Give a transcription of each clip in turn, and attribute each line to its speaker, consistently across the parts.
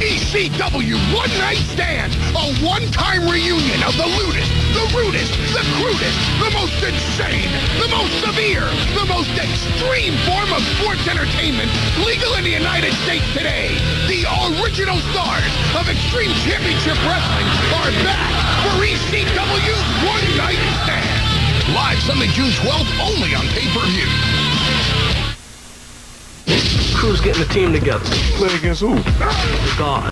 Speaker 1: ECW One Night Stand, a one-time reunion of the lewdest, the rudest, the crudest, the most insane, the most severe, the most extreme form of sports entertainment legal in the United States today. The original stars of Extreme Championship Wrestling are back for ECW's One Night Stand. Live Sunday, June 12th, only on pay-per-view.
Speaker 2: Crew's getting the team together.
Speaker 3: Play against who?
Speaker 2: God.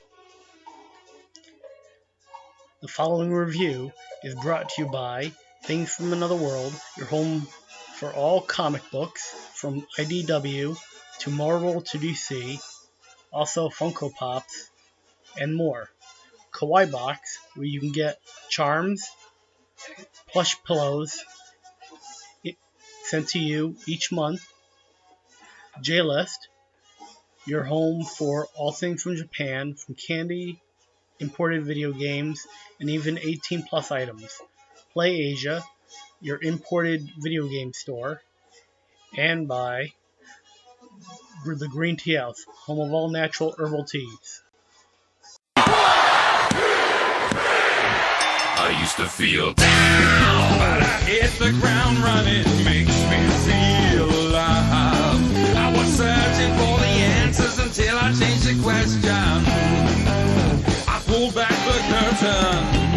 Speaker 4: The following review is brought to you by Things from Another World, your home for all comic books, from IDW to Marvel to DC, also Funko Pops, and more. Kawaii Box, where you can get charms, plush pillows sent to you each month. J-List, your home for all things from Japan, from candy, imported video games, and even 18 plus items. Play Asia, your imported video game store, and by the GreenTeaHouse, home of all natural herbal teas.
Speaker 5: I used to feel down, but I hit the ground running, makes me feel alive. I was searching for the answers until I changed the question. I pulled back the curtain.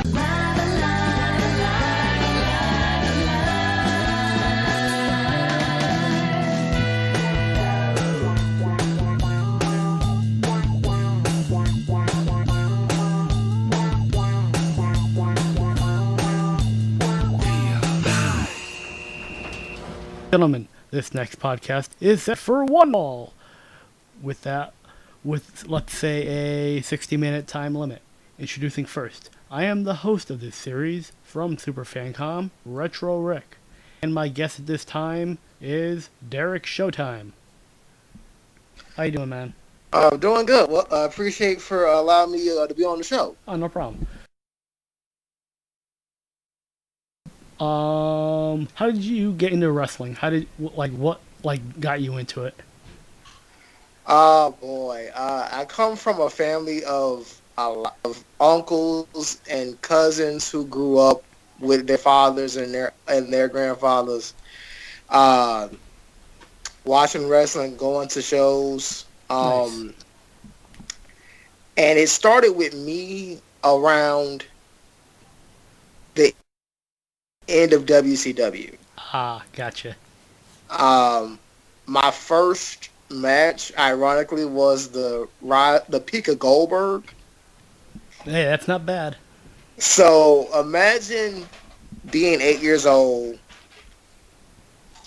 Speaker 4: Gentlemen, this next podcast is set for one all. With let's say a 60-minute time limit. Introducing first, I am the host of this series from SuperFancom, Retro Rick, and my guest at this time is Derrek Showtime. How you doing, man?
Speaker 6: Doing good. Well, I appreciate for allowing me to be on the show.
Speaker 4: Oh, no problem. How did you get into wrestling? What got you into it?
Speaker 6: Boy, I come from a family of a lot of uncles and cousins who grew up with their fathers and their grandfathers, watching wrestling, going to shows,
Speaker 4: Nice.
Speaker 6: and it started with me around the end of WCW.
Speaker 4: Ah, gotcha.
Speaker 6: My first match, ironically, was the peak of Goldberg.
Speaker 4: Hey, that's not bad.
Speaker 6: So imagine being 8 years old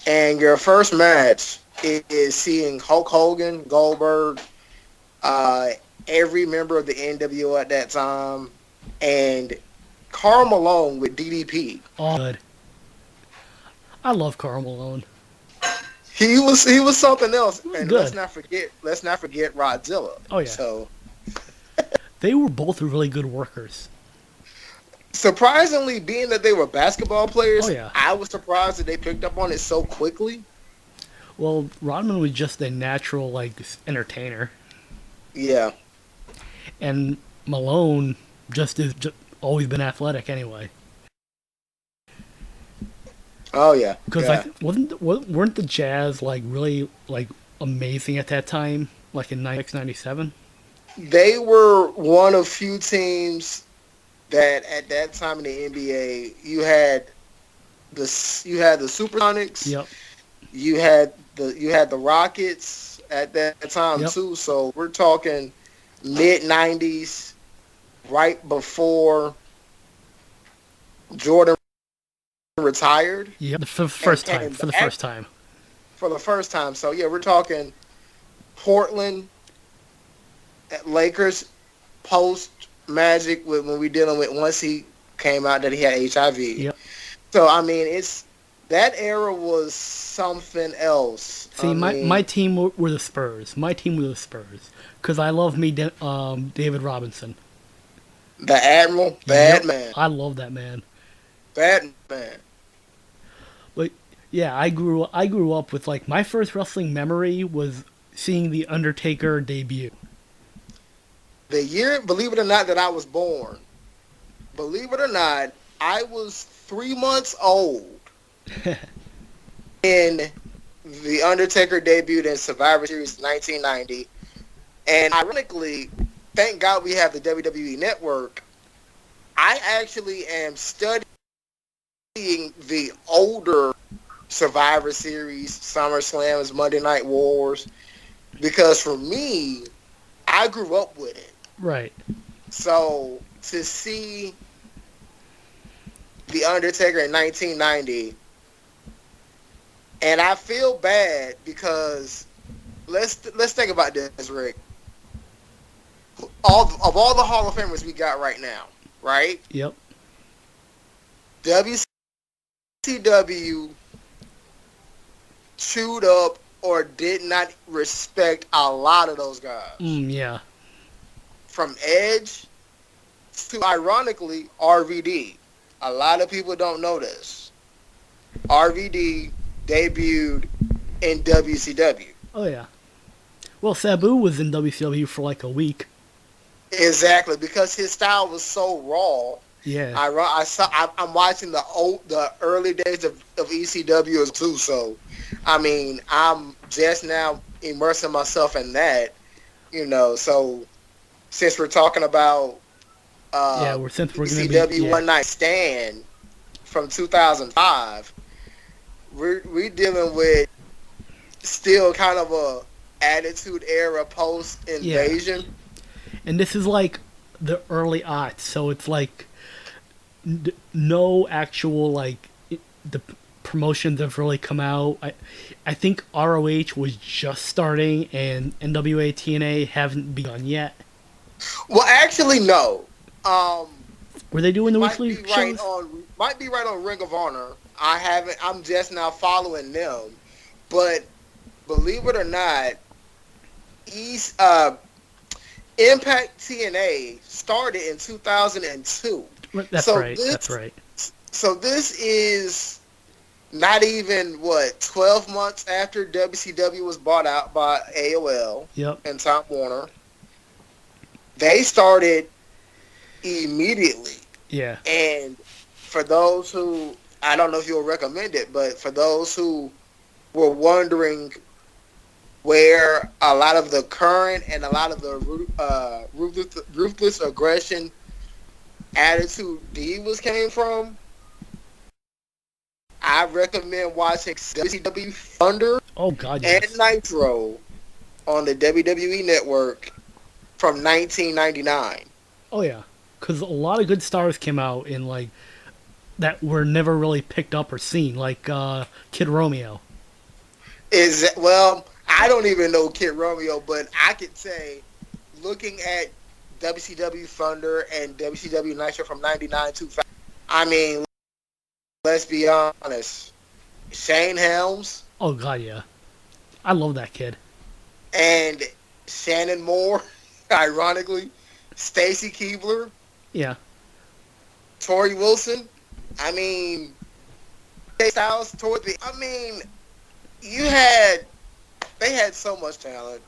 Speaker 6: and your first match is seeing Hulk Hogan, Goldberg, every member of the NWO at that time, and Karl Malone with DDP.
Speaker 4: Oh, good. I love Karl Malone.
Speaker 6: He was something else, and
Speaker 4: Good.
Speaker 6: let's not forget Rodzilla.
Speaker 4: Oh yeah.
Speaker 6: So
Speaker 4: They were both really good workers.
Speaker 6: surprisingly, being that they were basketball players,
Speaker 4: Oh, yeah.
Speaker 6: I was surprised that they picked up on it so quickly.
Speaker 4: Well, Rodman was just a natural entertainer,
Speaker 6: Yeah.
Speaker 4: and Malone just always been athletic anyway.
Speaker 6: Oh yeah.
Speaker 4: Because
Speaker 6: yeah.
Speaker 4: weren't the Jazz really amazing at that time, like in 96, 97?
Speaker 6: They were one of few teams that at that time in the NBA you had the Supersonics.
Speaker 4: Yep.
Speaker 6: You had the Rockets at that time
Speaker 4: Yep.
Speaker 6: too. So we're talking mid 90s, right before Jordan retired.
Speaker 4: Yep. For the first
Speaker 6: And-
Speaker 4: time.
Speaker 6: and
Speaker 4: For the
Speaker 6: that-
Speaker 4: first time.
Speaker 6: For the first time. So yeah, we're talking Portland, Lakers, post Magic when we dealing with once he came out that he had HIV.
Speaker 4: Yep.
Speaker 6: So I mean, that era was something else.
Speaker 4: See, my team were the Spurs. Because I love David Robinson.
Speaker 6: The Admiral, bad man,
Speaker 4: I love that man.
Speaker 6: bad man.
Speaker 4: But Yeah, I grew up with, like, my first wrestling memory was seeing The Undertaker debut.
Speaker 6: The year, believe it or not, that I was born, believe it or not, I was 3 months old in The Undertaker debuted in Survivor Series 1990. And ironically, thank God we have the WWE Network. I actually am studying the older Survivor Series, SummerSlams, Monday Night Wars, because for me, I grew up with it.
Speaker 4: Right.
Speaker 6: So to see The Undertaker in 1990, and I feel bad because let's think about this, Rick. All the Hall of Famers we got right now, right?
Speaker 4: Yep.
Speaker 6: WCW chewed up or did not respect a lot of those guys.
Speaker 4: Yeah.
Speaker 6: From Edge to, ironically, RVD. A lot of people don't know this. RVD debuted in WCW.
Speaker 4: Oh, yeah. Well, Sabu was in WCW for like a week.
Speaker 6: Exactly, because his style was so raw.
Speaker 4: Yeah.
Speaker 6: I'm watching the early days of ECW too, so I mean, I'm just now immersing myself in that, so since we're talking about
Speaker 4: since we're
Speaker 6: ECW
Speaker 4: gonna be,
Speaker 6: One Night Stand from 2005, we're dealing with still kind of a Attitude Era post invasion.
Speaker 4: Yeah. And this is like the early aughts, so it's like no actual, like, the promotions have really come out. I think ROH was just starting, and NWA TNA haven't begun yet.
Speaker 6: Well, actually, no.
Speaker 4: Were they doing the weekly shows?
Speaker 6: Might be right on Ring of Honor. I'm just now following them, but believe it or not, Impact TNA started in 2002.
Speaker 4: That's right.
Speaker 6: So this is not even, 12 months after WCW was bought out by AOL and Time Warner. They started immediately.
Speaker 4: Yeah.
Speaker 6: And for those who, I don't know if you'll recommend it, but for those who were wondering where a lot of the current and a lot of the ruthless aggression Attitude Divas came from, I recommend watching WCW Thunder and Nitro on the WWE Network from 1999.
Speaker 4: Oh, yeah. Because a lot of good stars came out in, like, that were never really picked up or seen, like Kid Romeo.
Speaker 6: I don't even know Kid Romeo, but I could say, looking at WCW Thunder and WCW Nitro from 99 to 2000, I mean, let's be honest, Shane Helms.
Speaker 4: Oh, God, yeah. I love that kid.
Speaker 6: And Shannon Moore, ironically, Stacy Keibler.
Speaker 4: Yeah.
Speaker 6: Tori Wilson. I mean, they had so much talent.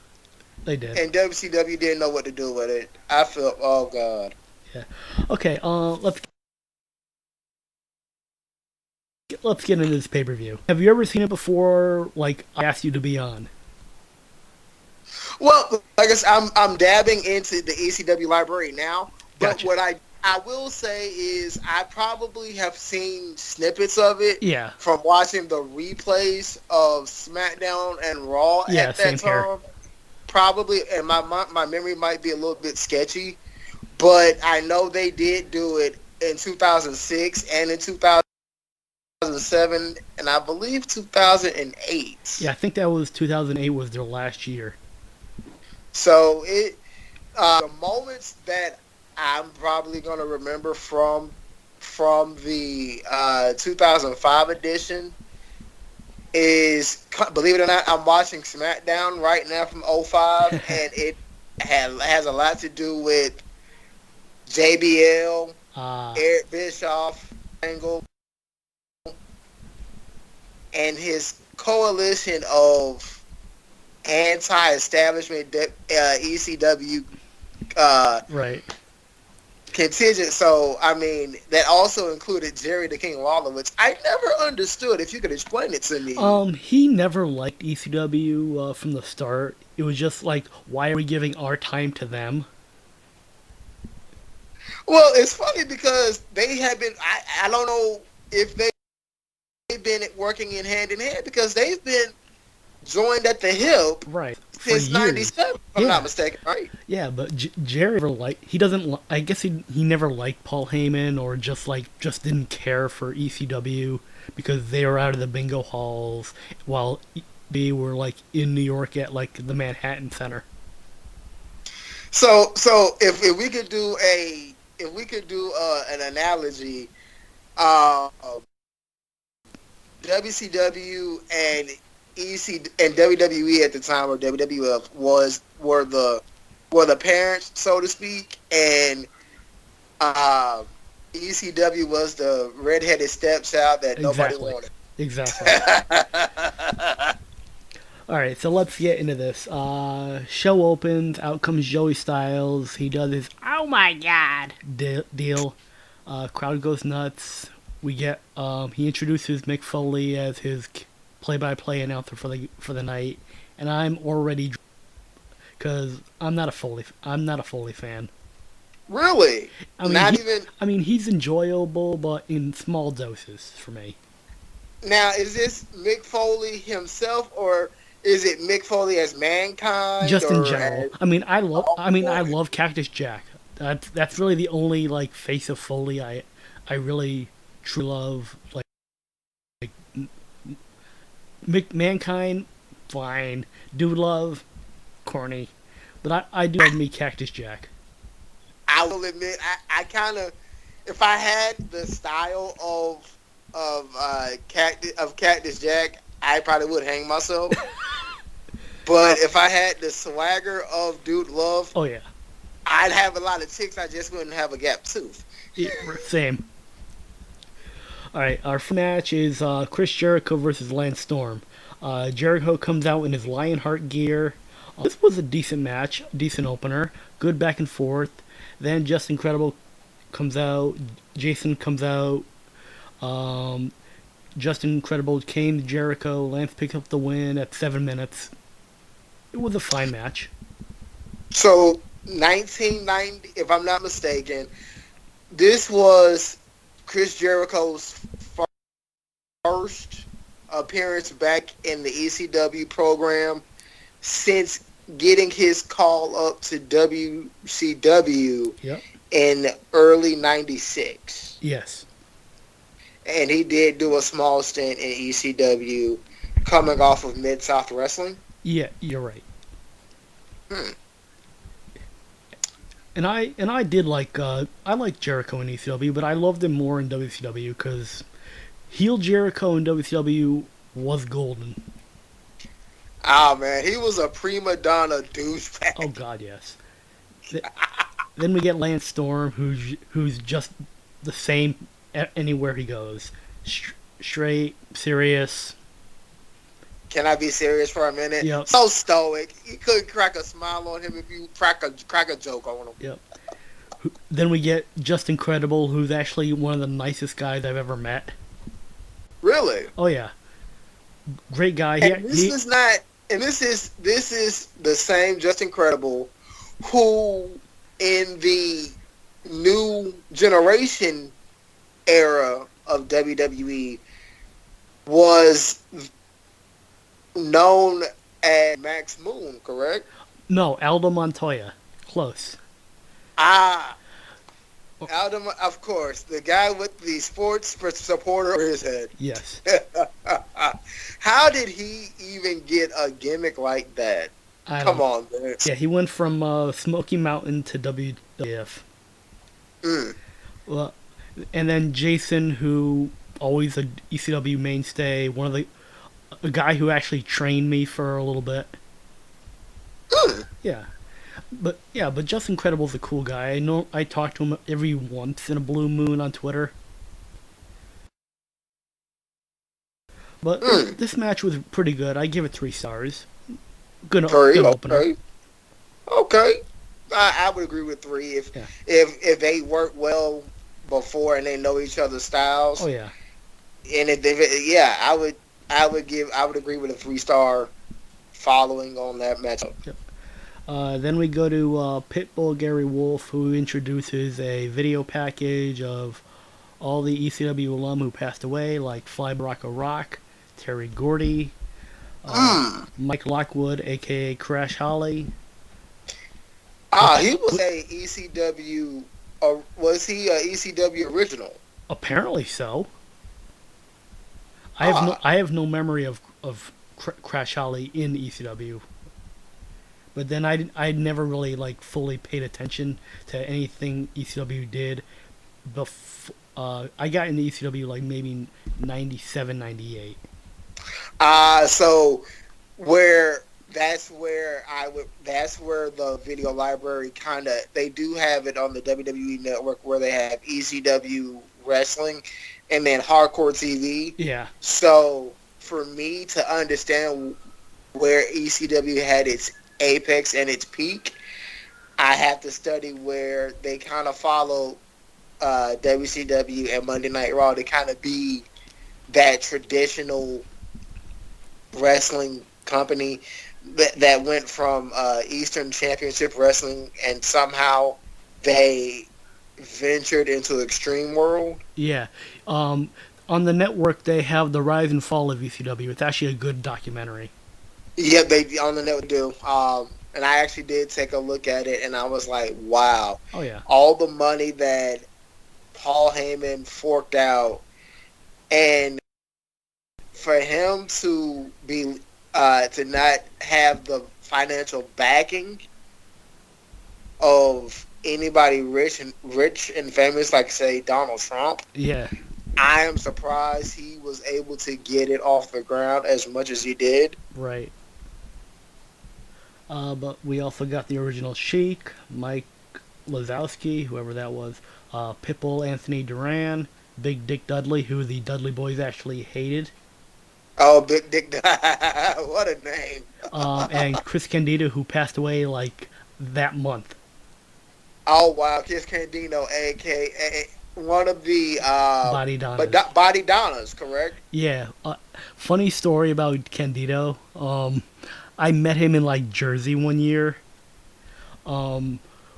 Speaker 4: They did.
Speaker 6: And WCW didn't know what to do with it. I feel, oh, God.
Speaker 4: Yeah. Okay, let's get into this pay-per-view. Have you ever seen it before, like, I asked you to be on?
Speaker 6: Well, I guess I'm dabbing into the ECW library now. But
Speaker 4: Gotcha.
Speaker 6: what I will say is I probably have seen snippets of it from watching the replays of SmackDown and Raw at that time. Probably, and my memory might be a little bit sketchy, but I know they did do it in 2006 and in 2007, and I believe 2008.
Speaker 4: Yeah, I think that was 2008 was their last year.
Speaker 6: So the moments that I'm probably going to remember from the 2005 edition is, believe it or not, I'm watching SmackDown right now from 05, and it has a lot to do with JBL, Eric Bischoff, Angle, and his coalition of anti-establishment ECW
Speaker 4: Right.
Speaker 6: contingent. So, I mean, that also included Jerry the King Lawler, which I never understood. If you could explain it to me.
Speaker 4: He never liked ECW from the start. It was just like, why are we giving our time to them?
Speaker 6: Well, it's funny because they have been. I don't know if they've been working in hand, because they've been joined at the hip
Speaker 4: Right.
Speaker 6: since '97. If I'm not mistaken, right?
Speaker 4: Yeah, but Jerry never he doesn't. I guess he never liked Paul Heyman, or just didn't care for ECW because they were out of the bingo halls while they were in New York at the Manhattan Center.
Speaker 6: So if we could do an analogy, WCW and and WWE at the time, or WWF, were the parents, so to speak, and ECW was the redheaded stepchild that nobody wanted.
Speaker 4: Exactly. All right, so let's get into this. Show opens. Out comes Joey Styles. He does his "Oh my God" deal. Crowd goes nuts. We get he introduces Mick Foley as his play-by-play announcer for the night, and I'm already because I'm not a Foley fan.
Speaker 6: Really?
Speaker 4: I mean, he's enjoyable, but in small doses for me.
Speaker 6: Now, is this Mick Foley himself, or is it Mick Foley as Mankind?
Speaker 4: Just in general. I love Cactus Jack. That's really the only face of Foley I really truly love. Mankind, fine. Dude Love, corny. But I do love me Cactus Jack.
Speaker 6: I will admit, I kind of, if I had the style of Cactus Jack, I probably would hang myself. But if I had the swagger of Dude Love,
Speaker 4: oh yeah,
Speaker 6: I'd have a lot of chicks. I just wouldn't have a gap tooth.
Speaker 4: Yeah, same. All right, our match is Chris Jericho versus Lance Storm. Jericho comes out in his Lionheart gear. This was a decent match, decent opener, good back and forth. Then Just Incredible comes out. Jason comes out. Just Incredible came to Jericho. Lance picks up the win at 7 minutes. It was a fine match.
Speaker 6: So, 1990, if I'm not mistaken, this was Chris Jericho's first appearance back in the ECW program since getting his call up to WCW in early '96.
Speaker 4: Yes.
Speaker 6: And he did do a small stint in ECW coming off of Mid-South Wrestling.
Speaker 4: Yeah, you're right. And I did I liked Jericho in ECW, but I loved him more in WCW because heel Jericho in WCW was golden.
Speaker 6: Oh man, he was a prima donna douchebag.
Speaker 4: Oh god, yes. Then we get Lance Storm, who's just the same anywhere he goes. Straight, serious.
Speaker 6: Can I be serious for a minute?
Speaker 4: Yep.
Speaker 6: So stoic. You couldn't crack a smile on him if you crack a joke on him.
Speaker 4: Yep. Then we get Just Incredible, who's actually one of the nicest guys I've ever met.
Speaker 6: Really?
Speaker 4: Oh yeah. Great guy.
Speaker 6: And this is the same Just Incredible who in the new generation era of WWE was known as Max Moon, correct?
Speaker 4: No, Aldo Montoya. Close.
Speaker 6: Aldo, of course, the guy with the sports supporter over his head.
Speaker 4: Yes.
Speaker 6: How did he even get a gimmick like that? Come on, man.
Speaker 4: Yeah, he went from Smoky Mountain to WWF. Well, and then Jason, who always a ECW mainstay, a guy who actually trained me for a little bit. Yeah. But Just Incredible's a cool guy. I talk to him every once in a blue moon on Twitter. But this match was pretty good. I give it 3 stars. Good opener.
Speaker 6: Okay. I would agree with 3 if they work well before and they know each other's styles.
Speaker 4: Oh yeah.
Speaker 6: And I would agree with a 3-star following on that matchup.
Speaker 4: Yep. Then we go to Pitbull Gary Wolf, who introduces a video package of all the ECW alum who passed away, like Fly Baraka Rock, Terry Gordy, Mike Lockwood, aka Crash Holly.
Speaker 6: He was a ECW. Was he a ECW original?
Speaker 4: Apparently so. I have no memory of Crash Holly in ECW. But then I never really fully paid attention to anything ECW did. I got into ECW maybe 97, 98.
Speaker 6: So that's where the video library they do have it on the WWE network where they have ECW wrestling and then Hardcore TV.
Speaker 4: Yeah.
Speaker 6: So for me to understand where ECW had its apex and its peak, I have to study where they kind of follow WCW and Monday Night Raw to kind of be that traditional wrestling company that went from Eastern Championship Wrestling and somehow they ventured into Extreme World.
Speaker 4: Yeah. On the network, they have The Rise and Fall of ECW. It's actually a good documentary.
Speaker 6: Yeah, they on the network do. And I actually did take a look at it, and I was like, wow.
Speaker 4: Oh, yeah.
Speaker 6: All the money that Paul Heyman forked out, and for him to be to not have the financial backing of anybody rich and famous, like say Donald Trump.
Speaker 4: Yeah.
Speaker 6: I am surprised he was able to get it off the ground as much as he did.
Speaker 4: Right. But we also got the original Sheik, Mike Lazowski, whoever that was, Pitbull Anthony Duran, Big Dick Dudley, who the Dudley Boys actually hated.
Speaker 6: Oh, Big Dick what a name.
Speaker 4: And Chris Candido, who passed away that month.
Speaker 6: Oh, wow. Chris Candido, a.k.a. one of the
Speaker 4: Body Donnas.
Speaker 6: Body Donnas, correct?
Speaker 4: Yeah. Funny story about Candido. I met him in Jersey one year,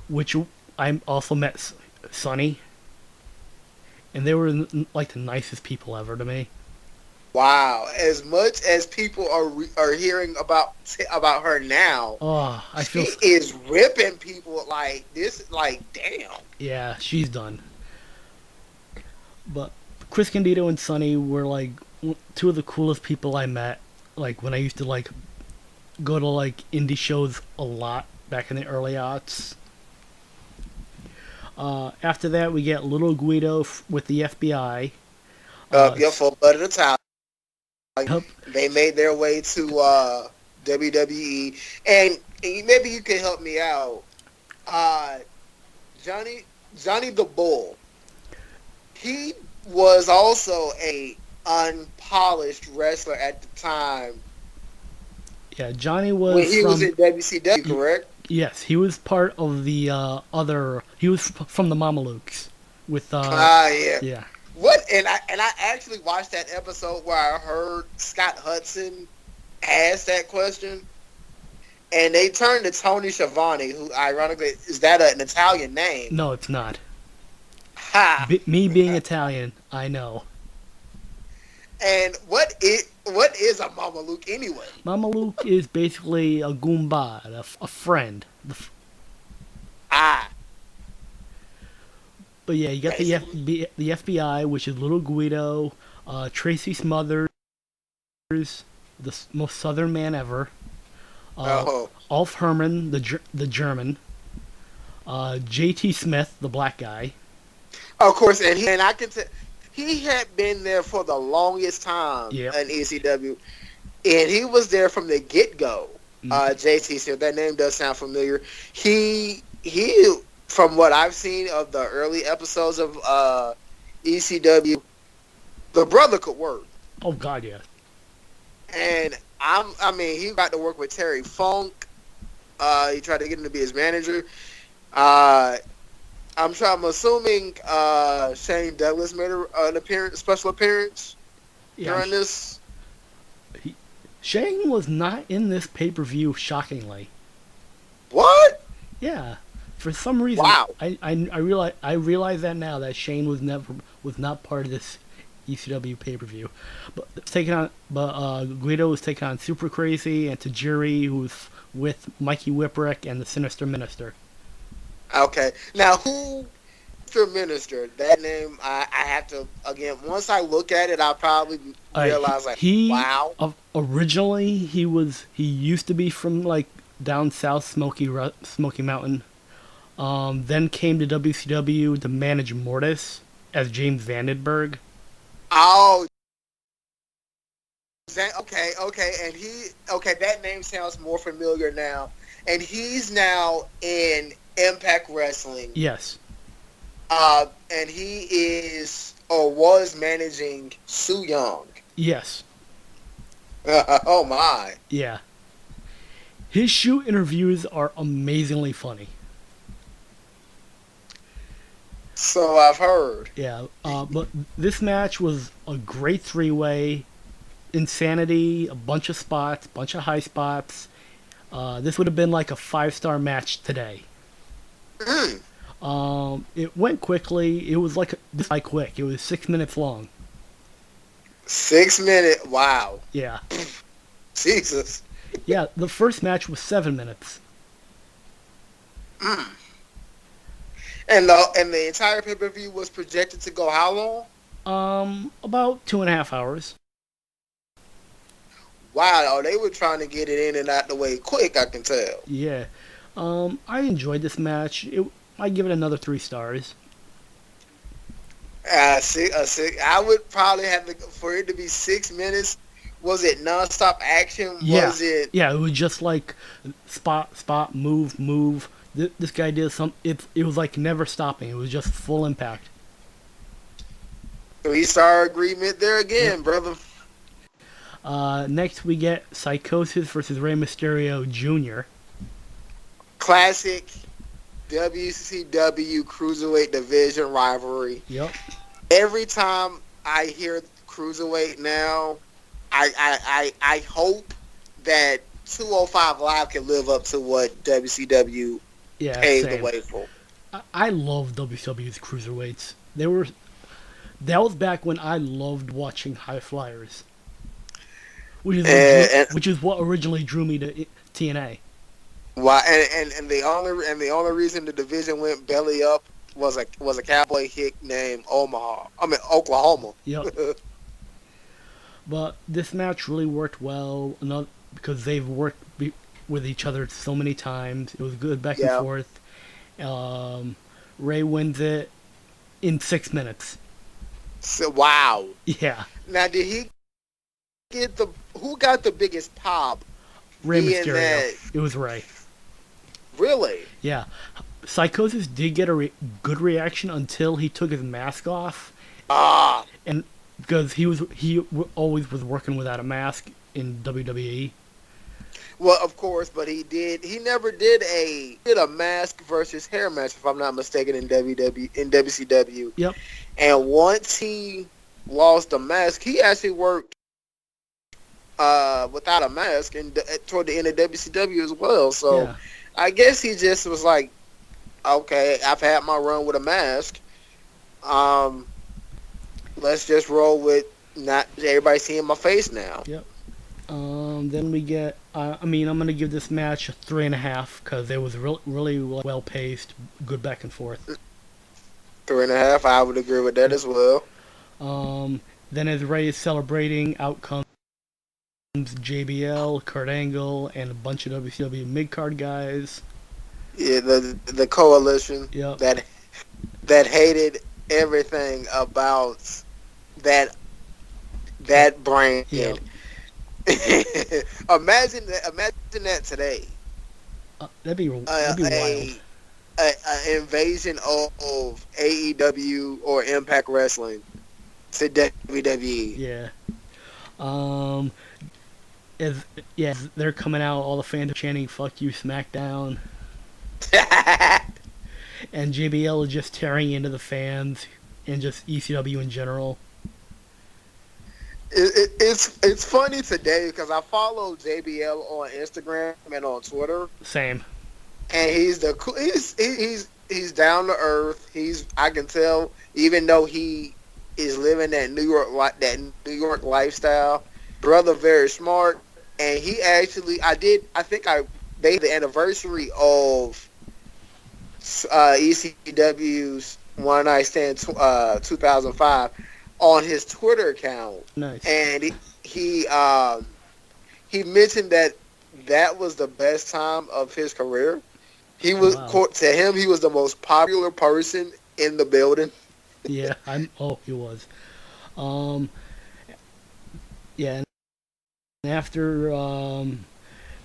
Speaker 4: which I also met Sonny, and they were the nicest people ever to me.
Speaker 6: Wow! As much as people are hearing about her now, she is ripping people like this. Damn.
Speaker 4: Yeah, she's done. But Chris Candido and Sonny were two of the coolest people I met. When I used to go to indie shows a lot back in the early aughts. After that, we get Little Guido with the FBI.
Speaker 6: Full blood at a time.
Speaker 4: Yep.
Speaker 6: They made their way to WWE, and maybe you can help me out. Johnny the Bull. He was also a unpolished wrestler at the time.
Speaker 4: Yeah, Johnny was
Speaker 6: when he was in WCW, correct?
Speaker 4: Yes, he was part of the he was from the Mamalukes with
Speaker 6: yeah.
Speaker 4: Yeah.
Speaker 6: What and I actually watched that episode where I heard Scott Hudson ask that question, and they turned to Tony Schiavone, who ironically is that an Italian name?
Speaker 4: No, it's not.
Speaker 6: Ha!
Speaker 4: Me being Italian, I know.
Speaker 6: And what is a Mamaluke anyway?
Speaker 4: Mamaluke is basically a Goomba, a friend. But yeah, you got the FBI, which is Little Guido, Tracy Smothers, the most southern man ever, Ulf Herman, the German, J.T. Smith, the black guy.
Speaker 6: Of course, and I can tell he had been there for the longest time in ECW, and he was there from the get-go. J.T. Smith, that name does sound familiar. He from what I've seen of the early episodes of ECW, the brother could work.
Speaker 4: Oh God, yeah.
Speaker 6: And I mean, he got to work with Terry Funk. He tried to get him to be his manager. I'm assuming Shane Douglas made an special appearance during this.
Speaker 4: Shane was not in this pay-per-view, shockingly.
Speaker 6: What?
Speaker 4: Yeah, for some reason.
Speaker 6: Wow.
Speaker 4: I realize that now, that Shane was not part of this ECW pay-per-view. But Guido was taking on Super Crazy and Tajiri, who was with Mikey Whipwreck and the Sinister Minister.
Speaker 6: Okay. Now, who... Sinister Minister, that name, I have to, again, once I look at it, I'll probably realize, wow.
Speaker 4: Originally, he used to be from, like, down south, Smoky Mountain. Then came to WCW to manage Mortis as James Vandenberg.
Speaker 6: Oh, okay, and that name sounds more familiar now. And he's now in Impact Wrestling.
Speaker 4: Yes.
Speaker 6: And he is, or was managing Su Yung.
Speaker 4: Yes.
Speaker 6: Oh my.
Speaker 4: Yeah. His shoot interviews are amazingly funny.
Speaker 6: So I've heard.
Speaker 4: Yeah, but this match was a great three-way. Insanity, a bunch of spots, bunch of high spots. This would have been like a 5-star match today. It went quickly. It was like quick. It was 6 minutes long.
Speaker 6: 6 minutes? Wow.
Speaker 4: Yeah.
Speaker 6: Jesus.
Speaker 4: Yeah, the first match was 7 minutes.
Speaker 6: And the entire pay-per-view was projected to go how
Speaker 4: long? About 2.5 hours.
Speaker 6: Wow, they were trying to get it in and out the way quick, I can tell.
Speaker 4: Yeah. I enjoyed this match. I give it another 3 stars.
Speaker 6: I would probably have to, for it to be 6 minutes. Was it non-stop action?
Speaker 4: Yeah.
Speaker 6: Was it?
Speaker 4: Yeah, it was just like spot, move. This guy did it was like never stopping. It was just full impact.
Speaker 6: 3-star agreement there again, brother.
Speaker 4: Next we get Psychosis versus Rey Mysterio Jr.
Speaker 6: Classic WCW Cruiserweight Division rivalry.
Speaker 4: Yep.
Speaker 6: Every time I hear Cruiserweight now, I hope that 205 Live can live up to what WCW paved the way for.
Speaker 4: I love WCW's Cruiserweights. That was back when I loved watching High Flyers. Which is what originally drew me to TNA.
Speaker 6: Why? And the only reason the division went belly up was a cowboy hick named Oklahoma.
Speaker 4: Yep. But this match really worked well, because they've worked with each other so many times. It was good back and forth. Ray wins it in 6 minutes.
Speaker 6: So, wow.
Speaker 4: Yeah.
Speaker 6: Now, did he get who got the biggest pop?
Speaker 4: Rey Mysterio. It was Ray.
Speaker 6: Really?
Speaker 4: Yeah. Psychosis did get a good reaction until he took his mask off. And because he always was working without a mask in WWE.
Speaker 6: Well, of course, but he never did a mask versus hair match, if I'm not mistaken, in WCW.
Speaker 4: Yep.
Speaker 6: And once he lost the mask, he actually worked without a mask and toward the end of WCW as well. So yeah. I guess he just was like, okay, I've had my run with a mask. Let's just roll with not everybody seeing my face now.
Speaker 4: Yep. Then we get, I'm going to give this match a 3.5 because it was really well paced, good back and forth.
Speaker 6: 3.5, I would agree with that as well.
Speaker 4: Then as Ray is celebrating, out comes JBL, Kurt Angle, and a bunch of WCW mid-card guys.
Speaker 6: Yeah, the coalition.
Speaker 4: Yep.
Speaker 6: that hated everything about that brand.
Speaker 4: Yep.
Speaker 6: Imagine that today.
Speaker 4: That'd be wild.
Speaker 6: An invasion of AEW or Impact Wrestling to WWE.
Speaker 4: Yeah. as yeah, they're coming out, all the fans are chanting "Fuck you, SmackDown," and JBL is just tearing into the fans and just ECW in general.
Speaker 6: It's funny today because I follow JBL on Instagram and on Twitter,
Speaker 4: Same.
Speaker 6: and he's down to earth. I can tell, even though he is living that New York lifestyle, brother very smart, and he actually I think I made the anniversary of ECW's One Night Stand 2005 on his Twitter account.
Speaker 4: Nice.
Speaker 6: And he mentioned that was the best time of his career. He was to him he was the most popular person in the building.
Speaker 4: Yeah, he was. Yeah, and after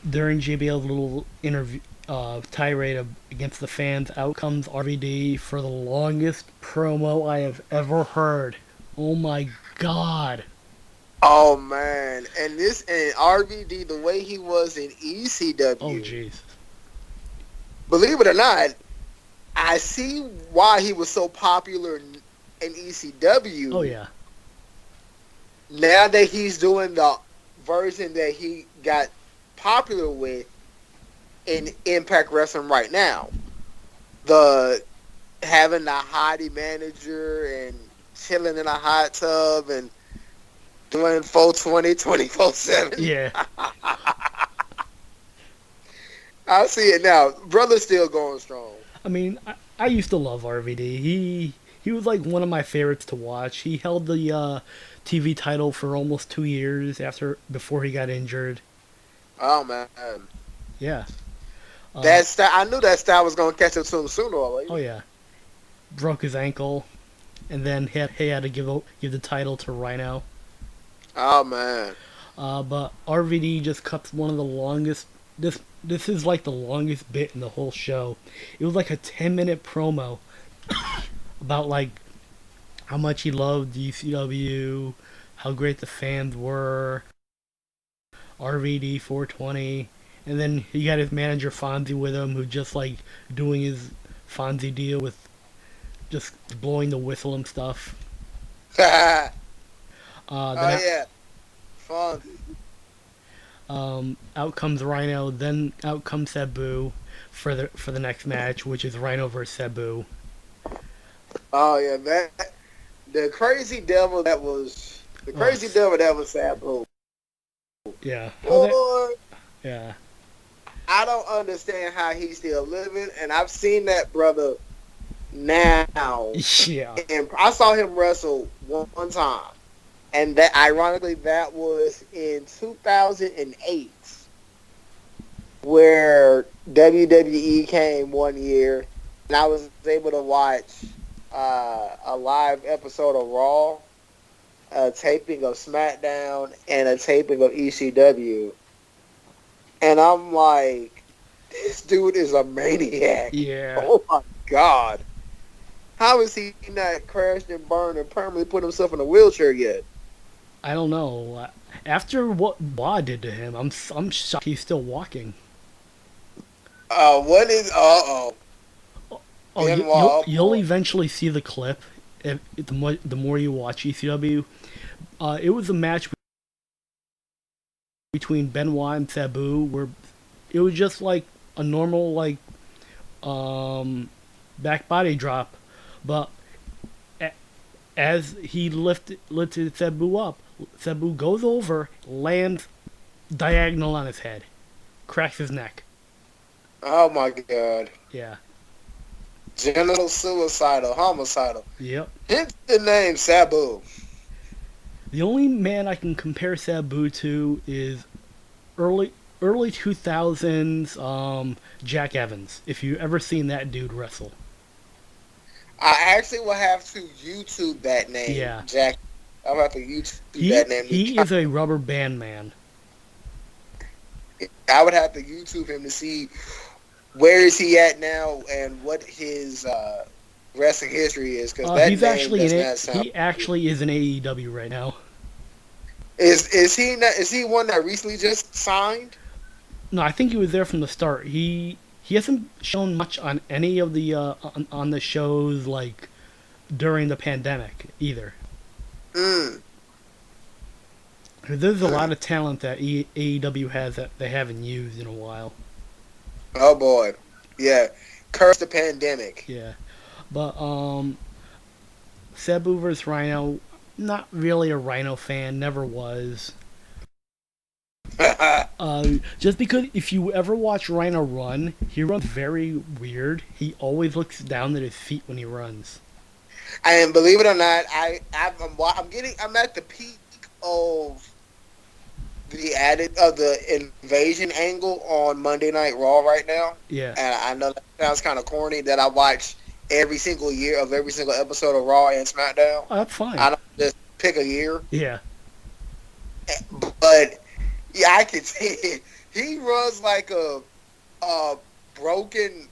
Speaker 4: during JBL's little interview tirade against the fans, out comes RVD for the longest promo I have ever heard. Oh my god.
Speaker 6: Oh man, and RVD, the way he was in ECW.
Speaker 4: Oh jeez.
Speaker 6: Believe it or not, I see why he was so popular in ECW.
Speaker 4: Oh yeah.
Speaker 6: Now that he's doing the version that he got popular with in Impact Wrestling right now, having the hottie manager and chilling in a hot tub and doing 420 24/7.
Speaker 4: Yeah.
Speaker 6: I see it now. Brother's still going strong.
Speaker 4: I mean, I used to love RVD. He was like one of my favorites to watch. He held the TV title for almost 2 years before he got injured.
Speaker 6: Oh man.
Speaker 4: Yeah.
Speaker 6: That style, I knew that style was going to catch up to him sooner or later.
Speaker 4: Oh yeah. Broke his ankle, and then he had to give the title to Rhino.
Speaker 6: Oh man.
Speaker 4: But RVD just cuts one of the longest. This is like the longest bit in the whole show. It was like a 10-minute promo about like how much he loved ECW, how great the fans were, RVD 420, and then he got his manager Fonzie with him, who just like doing his Fonzie deal with just blowing the whistle and stuff.
Speaker 6: Yeah, Fonzie.
Speaker 4: Out comes Rhino, then out comes Sabu for the next match, which is Rhino versus Sabu.
Speaker 6: Oh yeah, the crazy devil that was Sabu.
Speaker 4: Yeah.
Speaker 6: Boy,
Speaker 4: Yeah.
Speaker 6: I don't understand how he's still living, and I've seen that brother now.
Speaker 4: Yeah.
Speaker 6: And I saw him wrestle one time. And that, ironically, that was in 2008, where WWE came one year, and I was able to watch a live episode of Raw, a taping of SmackDown, and a taping of ECW. And I'm like, this dude is a maniac.
Speaker 4: Yeah.
Speaker 6: Oh my God. How is he not crashed and burned and permanently put himself in a wheelchair yet?
Speaker 4: I don't know. After what Ba did to him, I'm shocked he's still walking.
Speaker 6: What is?
Speaker 4: Oh, you'll eventually see the clip. The more you watch ECW, it was a match between Benoit and Sabu where it was just like a normal back body drop, but as he lifted Sabu up, Sabu goes over, lands diagonal on his head, cracks his neck.
Speaker 6: Oh my God.
Speaker 4: Yeah.
Speaker 6: Genital suicidal, homicidal.
Speaker 4: Yep.
Speaker 6: Hence the name Sabu.
Speaker 4: The only man I can compare Sabu to is early 2000s Jack Evans. If you ever seen that dude wrestle.
Speaker 6: I actually will have to YouTube that name.
Speaker 4: Yeah.
Speaker 6: Jack. I'll have to YouTube that name.
Speaker 4: He is a rubber band man.
Speaker 6: I would have to YouTube him to see where is he at now and what his wrestling history is, because that
Speaker 4: He's
Speaker 6: name
Speaker 4: actually
Speaker 6: does not sound.
Speaker 4: he actually is in AEW right now.
Speaker 6: Is he not, is he one that recently just signed?
Speaker 4: No, I think he was there from the start. He hasn't shown much on any of the on the shows like during the pandemic either.
Speaker 6: Mm.
Speaker 4: There's a lot of talent that AEW has that they haven't used in a while.
Speaker 6: Oh boy, yeah. Curse the pandemic.
Speaker 4: Yeah, but Sabu vs Rhino, not really a Rhino fan, never was. Just because if you ever watch Rhino run, he runs very weird. He always looks down at his feet when he runs.
Speaker 6: And believe it or not, I'm at the peak of the invasion angle on Monday Night Raw right now.
Speaker 4: Yeah.
Speaker 6: And I know that sounds kind of corny that I watch every single year of every single episode of Raw and SmackDown.
Speaker 4: Oh, that's fine.
Speaker 6: I don't just pick a year.
Speaker 4: Yeah.
Speaker 6: But yeah, I can see it. He runs like a broken,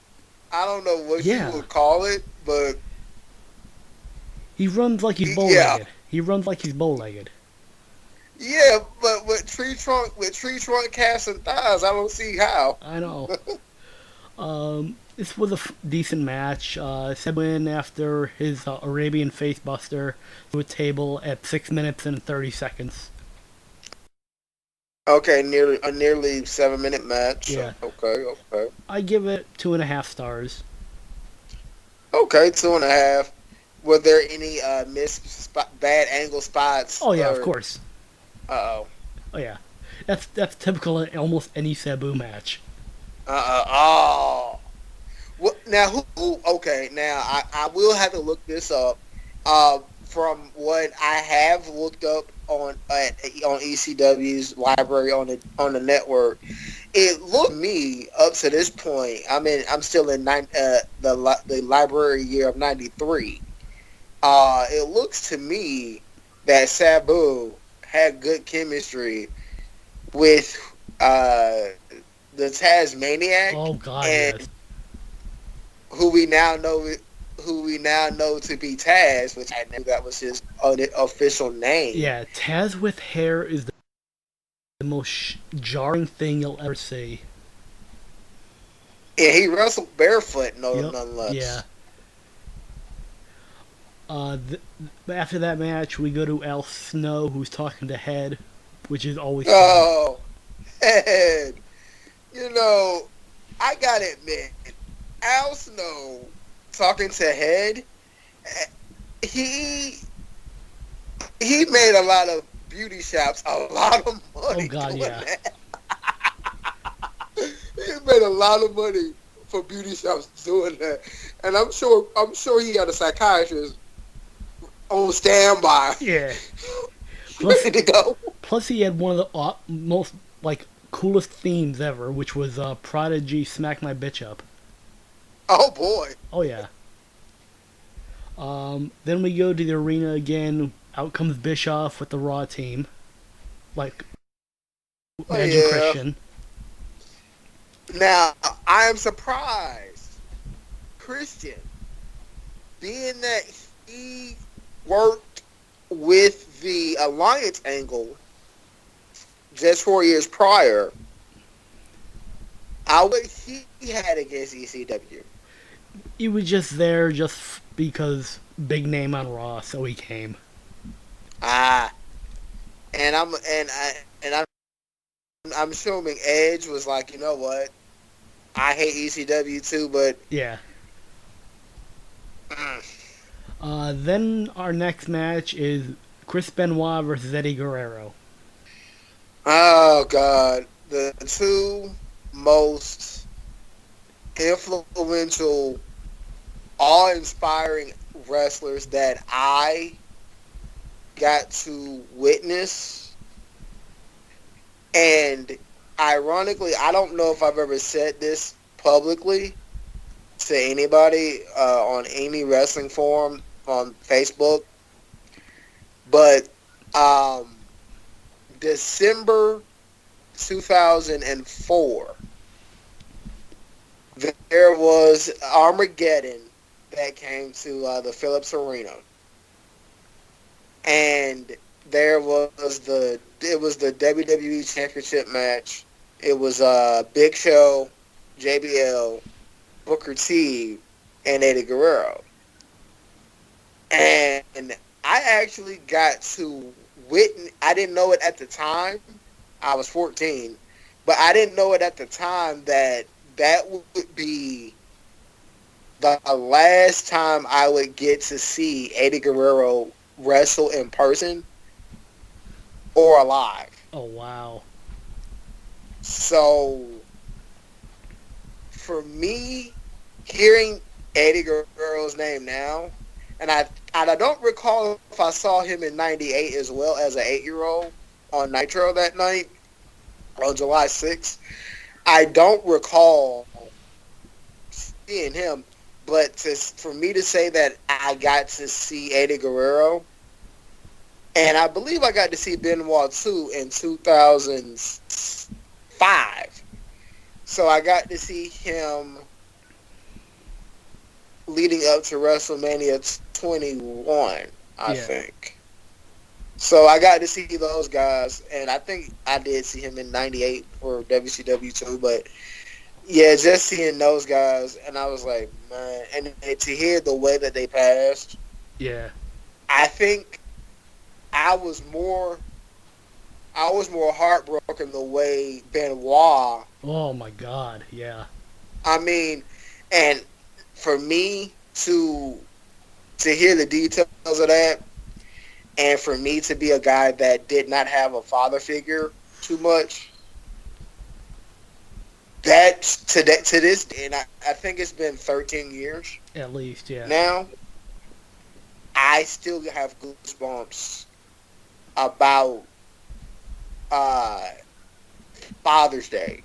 Speaker 6: I don't know what you would call it, but
Speaker 4: he runs like he's bow-legged.
Speaker 6: Yeah.
Speaker 4: He runs like he's bow-legged.
Speaker 6: Yeah, but with tree trunk calves and thighs, I don't see how.
Speaker 4: I know. This was a decent match. Seb win after his Arabian face buster to a table at 6 minutes and 30 seconds.
Speaker 6: Okay, nearly 7-minute match.
Speaker 4: Yeah.
Speaker 6: Okay.
Speaker 4: I give it 2.5 stars.
Speaker 6: Okay, 2.5. Were there any bad angle spots?
Speaker 4: Oh yeah, of course.
Speaker 6: Uh-oh.
Speaker 4: Oh yeah, that's typical in almost any Sabu match.
Speaker 6: Oh. Well, now who? Okay, now I will have to look this up. From what I have looked up on ECW's library on the network, it looked me up to this point. I mean, I'm still in the library year of '93. It looks to me that Sabu had good chemistry with the Tasmaniac.
Speaker 4: Oh God,
Speaker 6: and
Speaker 4: yes.
Speaker 6: who we now know to be Taz, which I knew that was his official name.
Speaker 4: Yeah, Taz with hair is the most jarring thing you'll ever see.
Speaker 6: Yeah, he wrestled barefoot, nonetheless.
Speaker 4: Yeah. After that match, we go to Al Snow, who's talking to Head, which is always fun.
Speaker 6: Oh, Head. You know, I gotta admit, Al Snow talking to Head, he made a lot of beauty shops a lot of money.
Speaker 4: Oh God, yeah.
Speaker 6: That. He made a lot of money for beauty shops doing that, and I'm sure he had a psychiatrist on standby.
Speaker 4: Yeah.
Speaker 6: Ready to go.
Speaker 4: Plus, he had one of the most coolest themes ever, which was Prodigy "Smack My Bitch Up."
Speaker 6: Oh boy.
Speaker 4: Oh yeah. Then we go to the arena again. Out comes Bischoff with the Raw team, Magic Christian.
Speaker 6: Now I am surprised, Christian, being that he worked with the Alliance angle just 4 years prior. What he had against ECW.
Speaker 4: He was just there just because big name on Raw, so he came.
Speaker 6: And I'm assuming Edge was like, you know what? I hate ECW too, but
Speaker 4: yeah. Then our next match is Chris Benoit versus Eddie Guerrero.
Speaker 6: Oh God, the two most influential, awe-inspiring wrestlers that I got to witness. And ironically, I don't know if I've ever said this publicly to anybody on any wrestling forum on Facebook, but December 2004, there was Armageddon that came to the Phillips Arena. And there was the WWE Championship match. It was Big Show, JBL, Booker T, and Eddie Guerrero. And I actually got to witness. I didn't know it at the time. I was 14, but I didn't know it at the time that would be the last time I would get to see Eddie Guerrero wrestle in person or alive.
Speaker 4: Oh, wow.
Speaker 6: So, for me, hearing Eddie Guerrero's name now, and I don't recall if I saw him in '98 as well as an 8-year-old on Nitro that night on July 6th. I don't recall seeing him, but for me to say that I got to see Eddie Guerrero, and I believe I got to see Benoit too in 2005. So I got to see him leading up to WrestleMania 21, I think. So I got to see those guys, and I think I did see him in '98 for WCW too, but yeah, just seeing those guys, and I was like, man, and to hear the way that they passed,
Speaker 4: yeah,
Speaker 6: I think I was more heartbroken the way Benoit.
Speaker 4: Oh my God, yeah.
Speaker 6: I mean, and for me to hear the details of that, and for me to be a guy that did not have a father figure too much, that to this day, and I think it's been 13 years
Speaker 4: At least, yeah.
Speaker 6: now, I still have goosebumps about Father's Day.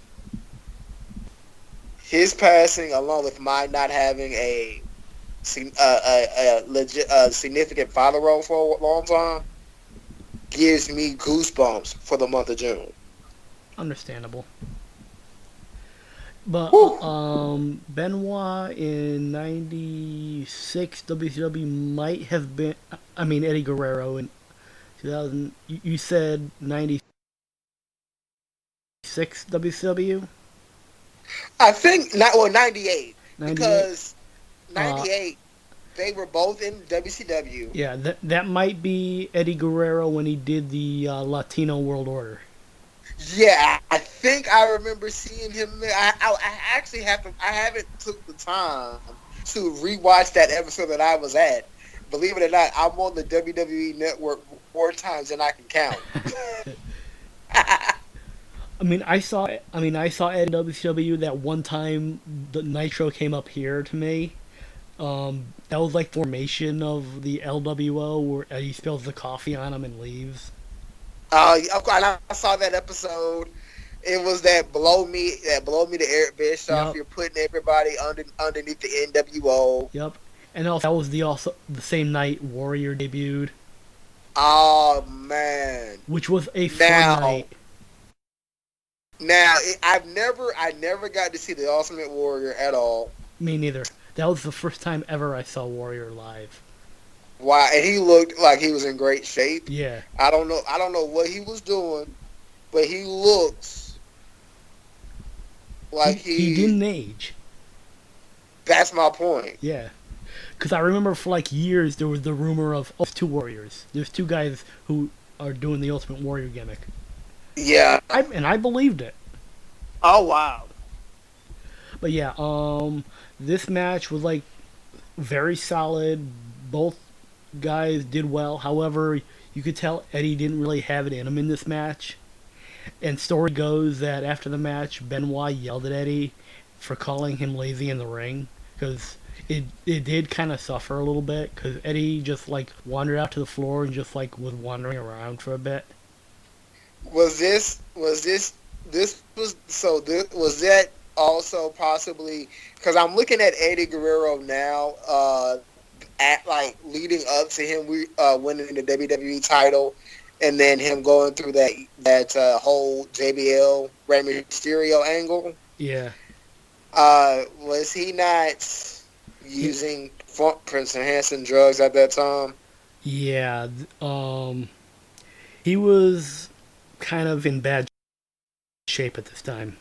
Speaker 6: His passing, along with my not having a significant father role for a long time, gives me goosebumps for the month of June.
Speaker 4: Understandable. But Benoit in '96 WCW might have been. I mean Eddie Guerrero in 2000. You said '96 WCW.
Speaker 6: I think not. Well, '98 because '98 they were both in WCW.
Speaker 4: Yeah, that might be Eddie Guerrero when he did the Latino World Order.
Speaker 6: Yeah, I think I remember seeing him there. I actually I haven't took the time to rewatch that episode that I was at. Believe it or not, I'm on the WWE Network more times than I can count.
Speaker 4: I saw Eddie in WCW that one time the Nitro came up here to me. That was like formation of the LWO where Eddie spills the coffee on him and leaves.
Speaker 6: Of course, I saw that episode. It was that blow me to Eric Bischoff.
Speaker 4: Yep.
Speaker 6: You're putting everybody underneath the NWO.
Speaker 4: Yep, and also that was the same night Warrior debuted.
Speaker 6: Oh man,
Speaker 4: which was a fun night.
Speaker 6: Now I never got to see the Ultimate Warrior at all.
Speaker 4: Me neither. That was the first time ever I saw Warrior live.
Speaker 6: Wow, and he looked like he was in great shape.
Speaker 4: Yeah.
Speaker 6: I don't know what he was doing, but he looks like
Speaker 4: he didn't age.
Speaker 6: That's my point.
Speaker 4: Yeah. Because I remember for like years there was the rumor of two Warriors. There's two guys who are doing the Ultimate Warrior gimmick.
Speaker 6: Yeah.
Speaker 4: I believed it.
Speaker 6: Oh, wow.
Speaker 4: But yeah, this match was like very solid. Both guys did well. However, you could tell Eddie didn't really have it in him in this match. And story goes that after the match, Benoit yelled at Eddie for calling him lazy in the ring. Because it did kind of suffer a little bit. Because Eddie just like wandered out to the floor and just like was wandering around for a bit.
Speaker 6: Was that also possibly, because I'm looking at Eddie Guerrero now, at like leading up to him winning the WWE title, and then him going through that whole JBL Rey Mysterio angle.
Speaker 4: Yeah.
Speaker 6: Was he not using Prince enhancing drugs at that time?
Speaker 4: Yeah. He was kind of in bad shape at this time.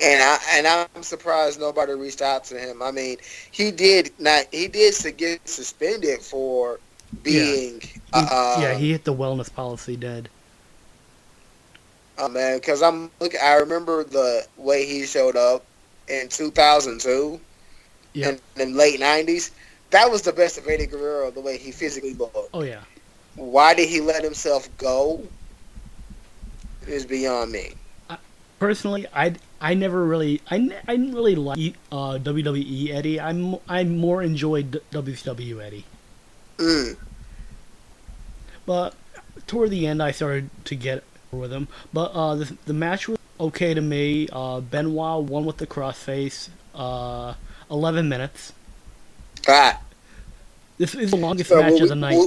Speaker 6: And I'm surprised nobody reached out to him. I mean, he did get suspended for being
Speaker 4: He hit the wellness policy dead.
Speaker 6: Oh man, because I remember the way he showed up in 2002 in the late 90s. That was the best of Eddie Guerrero, the way he physically looked.
Speaker 4: Oh yeah.
Speaker 6: Why did he let himself go is beyond me.
Speaker 4: Personally, I didn't really like WWE Eddie. I more enjoyed WCW Eddie. But toward the end, I started to get with him. But the match was okay to me. Benoit won with the crossface. 11 minutes. This is the longest match of the night.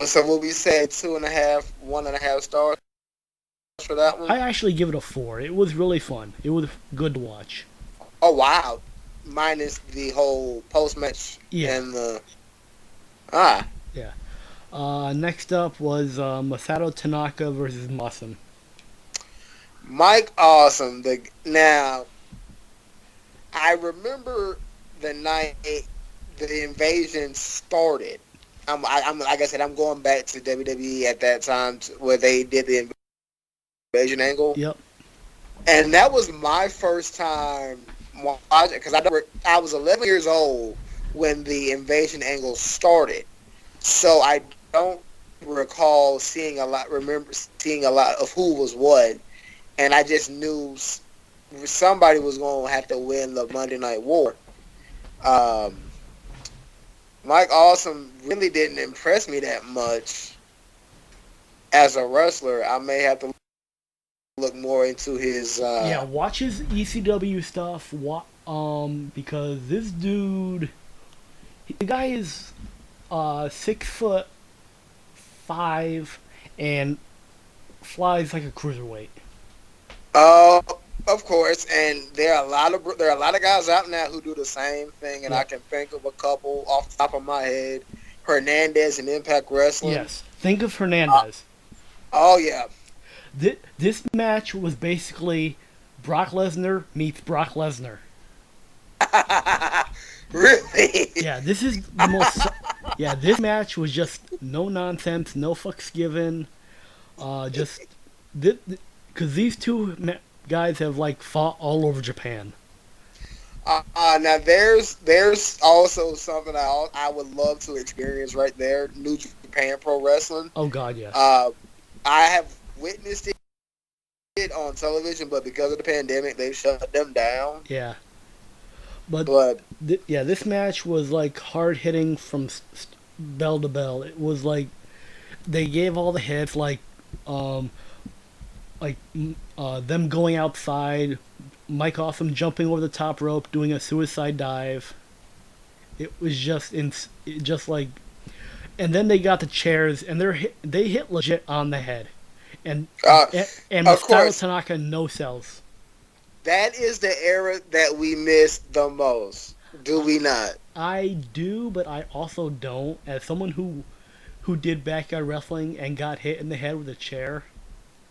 Speaker 6: So will we say 2.5, 1.5 stars for that one?
Speaker 4: I actually give it a 4. It was really fun. It was good to watch.
Speaker 6: Oh wow! Minus the whole post match and the
Speaker 4: next up was Masato Tanaka versus Awesome.
Speaker 6: Mike Awesome. Now, I remember the night the invasion started. I'm like I said, I'm going back to WWE at that time where they did the invasion angle.
Speaker 4: Yep.
Speaker 6: And that was my first time watching, because I was 11 years old when the invasion angle started. So I don't recall seeing a lot of who was what, and I just knew somebody was going to have to win the Monday Night War. Mike Awesome really didn't impress me that much as a wrestler. I may have to look more into his...
Speaker 4: watch his ECW stuff, because this dude... The guy is 6'5" and flies like a cruiserweight.
Speaker 6: Of course, and there are a lot of guys out now who do the same thing, and I can think of a couple off the top of my head. Hernandez in Impact Wrestling.
Speaker 4: Yes, think of Hernandez.
Speaker 6: Oh yeah.
Speaker 4: This match was basically Brock Lesnar meets Brock Lesnar.
Speaker 6: Really?
Speaker 4: Yeah, this is the most. This match was just no nonsense, no fucks given. Because these two guys have fought all over Japan.
Speaker 6: Now there's also something I would love to experience right there. New Japan Pro Wrestling.
Speaker 4: Oh God, yes.
Speaker 6: I have witnessed it on television, but because of the pandemic, they shut them down.
Speaker 4: Yeah. But this match was hard hitting from bell to bell. It was they gave all the hits, them going outside, Mike Awesome jumping over the top rope, doing a suicide dive. It was just and then they got the chairs and they hit legit on the head, and Masato Tanaka no sells.
Speaker 6: That is the era that we miss the most. Do we not?
Speaker 4: I do, but I also don't. As someone who did backyard wrestling and got hit in the head with a chair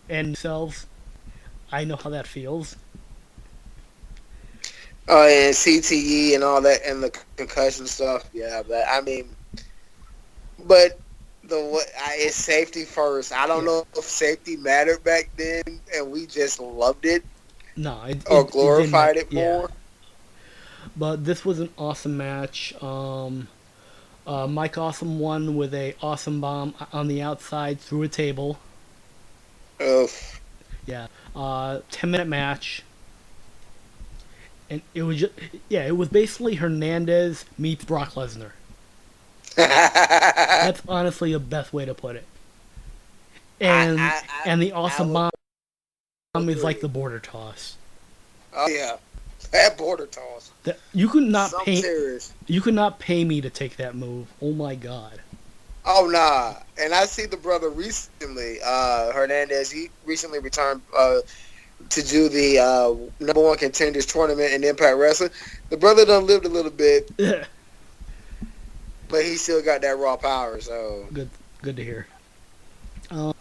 Speaker 4: and sells, I know how that feels.
Speaker 6: And CTE and all that, and the concussion stuff. Yeah, but it's safety first. I don't know if safety mattered back then, and we just loved it.
Speaker 4: No,
Speaker 6: or glorified it more.
Speaker 4: Yeah. But this was an awesome match. Mike Awesome won with a awesome bomb on the outside through a table.
Speaker 6: Oof.
Speaker 4: Yeah. 10-minute match. And it was it was basically Hernandez meets Brock Lesnar. That's honestly the best way to put it. And and the awesome bomb is like the border toss.
Speaker 6: Oh yeah, that border toss.
Speaker 4: You could not pay me to take that move. Oh my God.
Speaker 6: Oh nah, and I see the brother recently, Hernandez. He recently returned to do the number one contenders tournament in Impact Wrestling. The brother done lived a little bit, but he still got that raw power. So
Speaker 4: good to hear.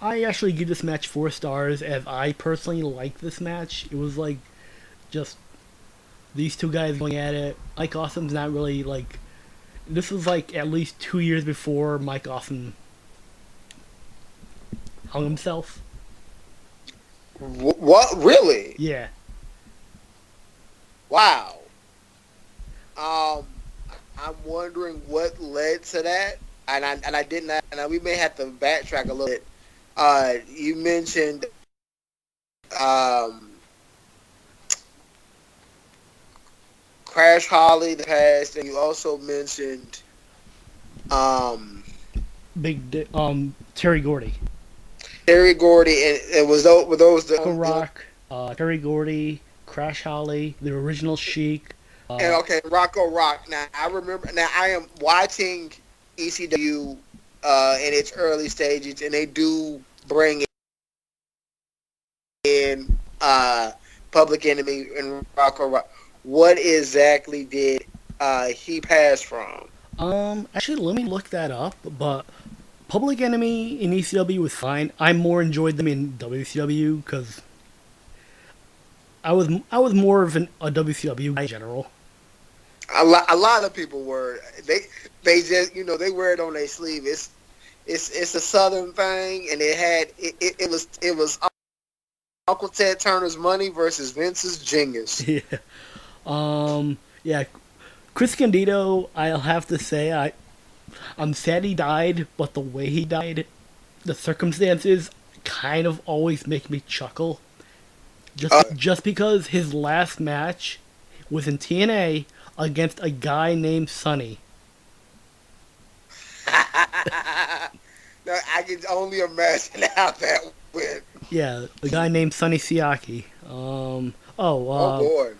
Speaker 4: I actually give this match 4 stars, as I personally like this match. It was like just these two guys going at it. Mike Awesome's not really like. This was like at least 2 years before Mike Awesome hung himself.
Speaker 6: What? Really?
Speaker 4: Yeah.
Speaker 6: Wow. I'm wondering what led to that, and I didn't. And we may have to backtrack a little bit. You mentioned Crash Holly the past, and you also mentioned
Speaker 4: Terry Gordy.
Speaker 6: Terry Gordy, and it was were those the
Speaker 4: Rock, Terry Gordy, Crash Holly, the original Sheik.
Speaker 6: And okay, Rocco Rock. Now I remember. Now I am watching ECW in its early stages, and they do bring in Public Enemy and Rocco Rock. What exactly did he pass from?
Speaker 4: Actually, let me look that up. But Public Enemy in ECW was fine. I more enjoyed them in WCW because I was more of a WCW guy in general.
Speaker 6: A lot of people were. They just they wear it on their sleeve. It's a Southern thing, and it was Uncle Ted Turner's money versus Vince's genius.
Speaker 4: Yeah. Yeah. Chris Candido, I'll have to say, I'm sad he died, but the way he died, the circumstances kind of always make me chuckle. Just because his last match was in TNA against a guy named Sonny.
Speaker 6: Now, I can only imagine how that went.
Speaker 4: Yeah, a guy named Sonny Siaki.
Speaker 6: Oh boy.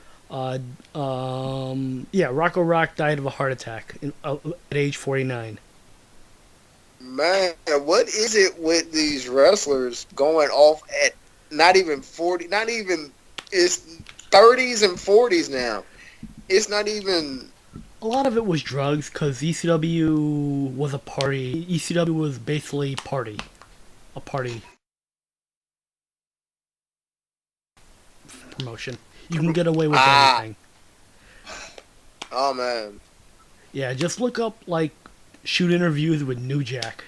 Speaker 4: Yeah, Rocco Rock died of a heart attack at age 49.
Speaker 6: Man, what is it with these wrestlers going off at not even 40, not even, it's 30s and 40s now. It's not even...
Speaker 4: A lot of it was drugs, because ECW was a party. ECW was basically a party promotion. You can get away with anything.
Speaker 6: Oh, man.
Speaker 4: Yeah, just look up, like, shoot interviews with New Jack.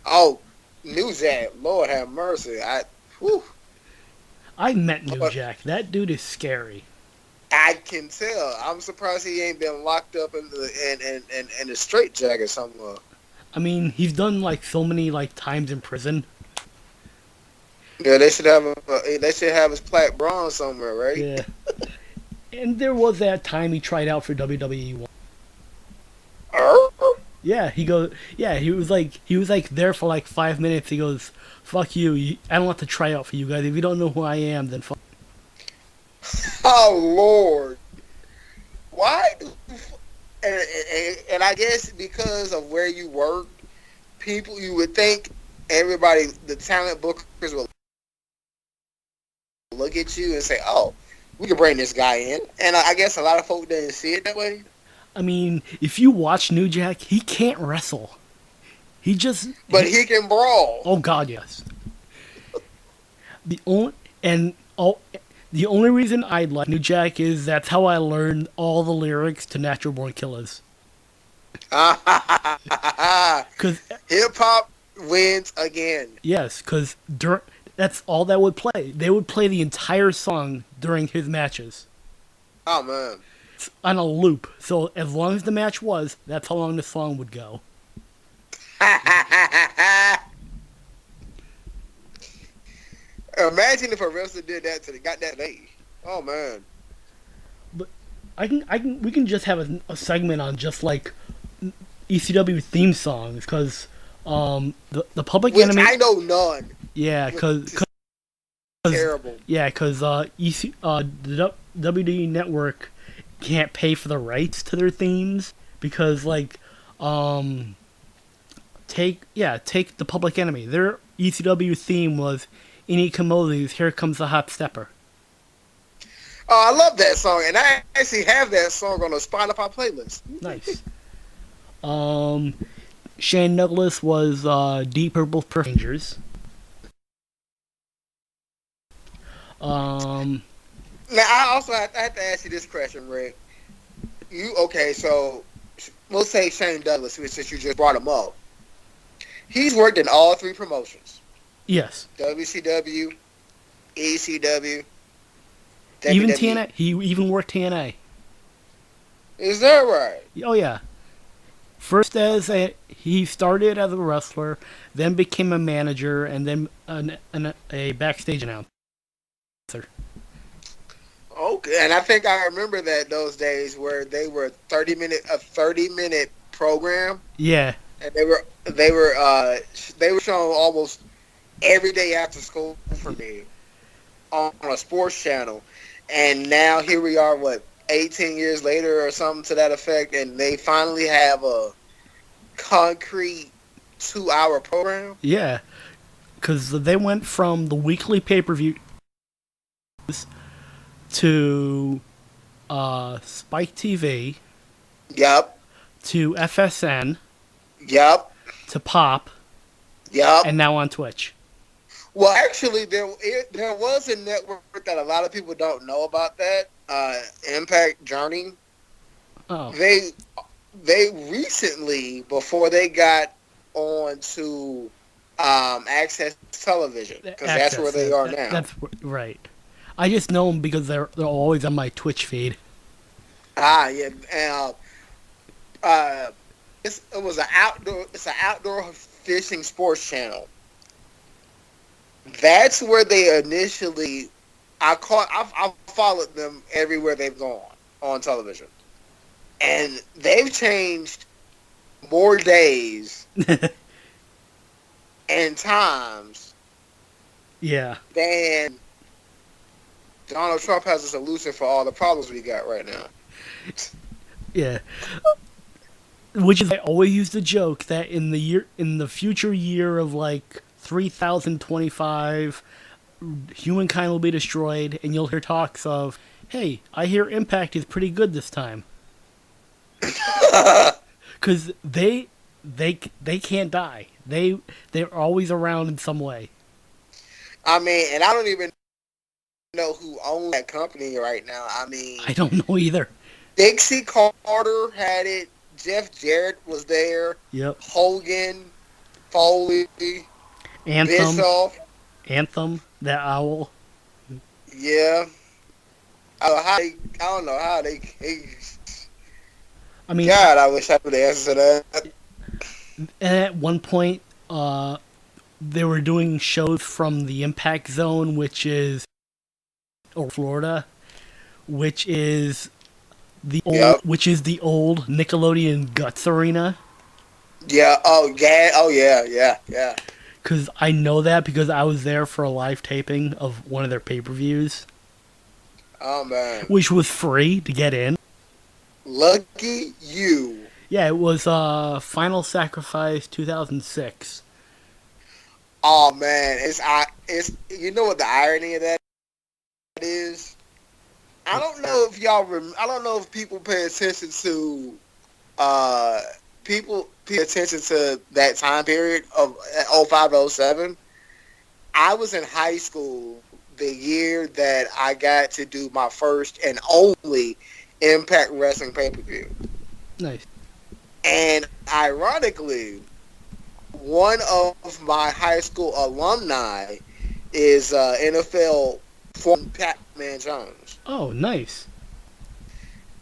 Speaker 6: Oh, New Jack. Lord have mercy.
Speaker 4: I met New Jack. That dude is scary.
Speaker 6: I can tell. I'm surprised he ain't been locked up in a straitjacket somewhere.
Speaker 4: I mean, he's done, like, so many, like, times in prison.
Speaker 6: Yeah, they should have his plaque bronze somewhere, right?
Speaker 4: Yeah. And there was that time he tried out for WWE. Yeah, he was like there for like 5 minutes. He goes, "Fuck you! I don't have to try out for you guys. If you don't know who I am, then fuck."
Speaker 6: Oh Lord! Why? And I guess because of where you work, you would think everybody, the talent bookers, will look at you and say, "Oh, we can bring this guy in." And I guess a lot of folk didn't see it that way.
Speaker 4: I mean, if you watch New Jack, he can't wrestle. But he
Speaker 6: can brawl.
Speaker 4: Oh God, yes. The only reason I like New Jack is that's how I learned all the lyrics to Natural Born Killers.
Speaker 6: Because hip hop wins again.
Speaker 4: Yes, because that's all that would play. They would play the entire song during his matches.
Speaker 6: Oh man.
Speaker 4: On a loop. So as long as the match was, that's how long the song would go.
Speaker 6: Imagine if a wrestler did that got that age. Oh man.
Speaker 4: But we can just have a segment on just like ECW theme songs, because the Public Enemy.
Speaker 6: I know none.
Speaker 4: Yeah, because
Speaker 6: terrible. Yeah,
Speaker 4: because the WWE Network can't pay for the rights to their themes, because like take the Public Enemy. Their ECW theme was Ini Kamozi's "Here Comes the Hot Stepper."
Speaker 6: Oh, I love that song, and I actually have that song on a Spotify playlist.
Speaker 4: Nice. Shane Douglas was Deep Purple Rangers.
Speaker 6: Now, I also have to ask you this question, Rick. So we'll say Shane Douglas, since you just brought him up. He's worked in all three promotions.
Speaker 4: Yes.
Speaker 6: WCW, ECW,
Speaker 4: Even
Speaker 6: WWE.
Speaker 4: TNA. He even worked TNA.
Speaker 6: Is that right?
Speaker 4: Oh yeah. First he started as a wrestler, then became a manager, and then a backstage announcer.
Speaker 6: Okay, and I think I remember those days where they were a 30-minute program.
Speaker 4: Yeah.
Speaker 6: And they were shown almost every day after school for me on a sports channel. And now here we are, 18 years later or something to that effect, and they finally have a concrete 2-hour program.
Speaker 4: Yeah, because they went from the weekly pay-per-view to Spike TV.
Speaker 6: Yep.
Speaker 4: To FSN.
Speaker 6: Yep.
Speaker 4: To Pop.
Speaker 6: Yep.
Speaker 4: And now on Twitch.
Speaker 6: Well, actually, there was a network that a lot of people don't know about that. Impact Journey.
Speaker 4: Oh.
Speaker 6: They recently, before they got on to Access Television, because that's where they are now.
Speaker 4: That's right. I just know them because they're always on my Twitch feed.
Speaker 6: Ah, yeah. And it's an outdoor fishing sports channel. That's where they initially. I followed them everywhere they've gone on television, and they've changed more days and times.
Speaker 4: Yeah.
Speaker 6: Than Donald Trump has a solution for all the problems we got right now.
Speaker 4: Yeah. Which is, I always use the joke that in the future year of 3025, humankind will be destroyed, and you'll hear talks of, hey, I hear Impact is pretty good this time. Because they can't die. They're always around in some way.
Speaker 6: I mean, and I don't even know who owns that company right now. I mean,
Speaker 4: I don't know either.
Speaker 6: Dixie Carter had it. Jeff Jarrett was there.
Speaker 4: Yep.
Speaker 6: Hogan, Foley, Bischoff.
Speaker 4: Anthem, that owl.
Speaker 6: Yeah. I don't know how they.
Speaker 4: I mean,
Speaker 6: God, I wish I could answer that.
Speaker 4: And at one point, they were doing shows from the Impact Zone, which is Florida, which is the old Nickelodeon Guts Arena.
Speaker 6: Yeah. Oh yeah. Oh yeah. Yeah.
Speaker 4: Because I know that because I was there for a live taping of one of their pay-per-views.
Speaker 6: Oh man.
Speaker 4: Which was free to get in.
Speaker 6: Lucky you.
Speaker 4: Yeah, it was Final Sacrifice 2006.
Speaker 6: Oh man, it's you know what the irony of that is? I don't know if I don't know if people pay attention to that time period of 05-07. I was in high school the year that I got to do my first and only Impact Wrestling pay-per-view.
Speaker 4: Nice. And
Speaker 6: ironically, one of my high school alumni is NFL former Pac-Man Jones.
Speaker 4: Oh, nice.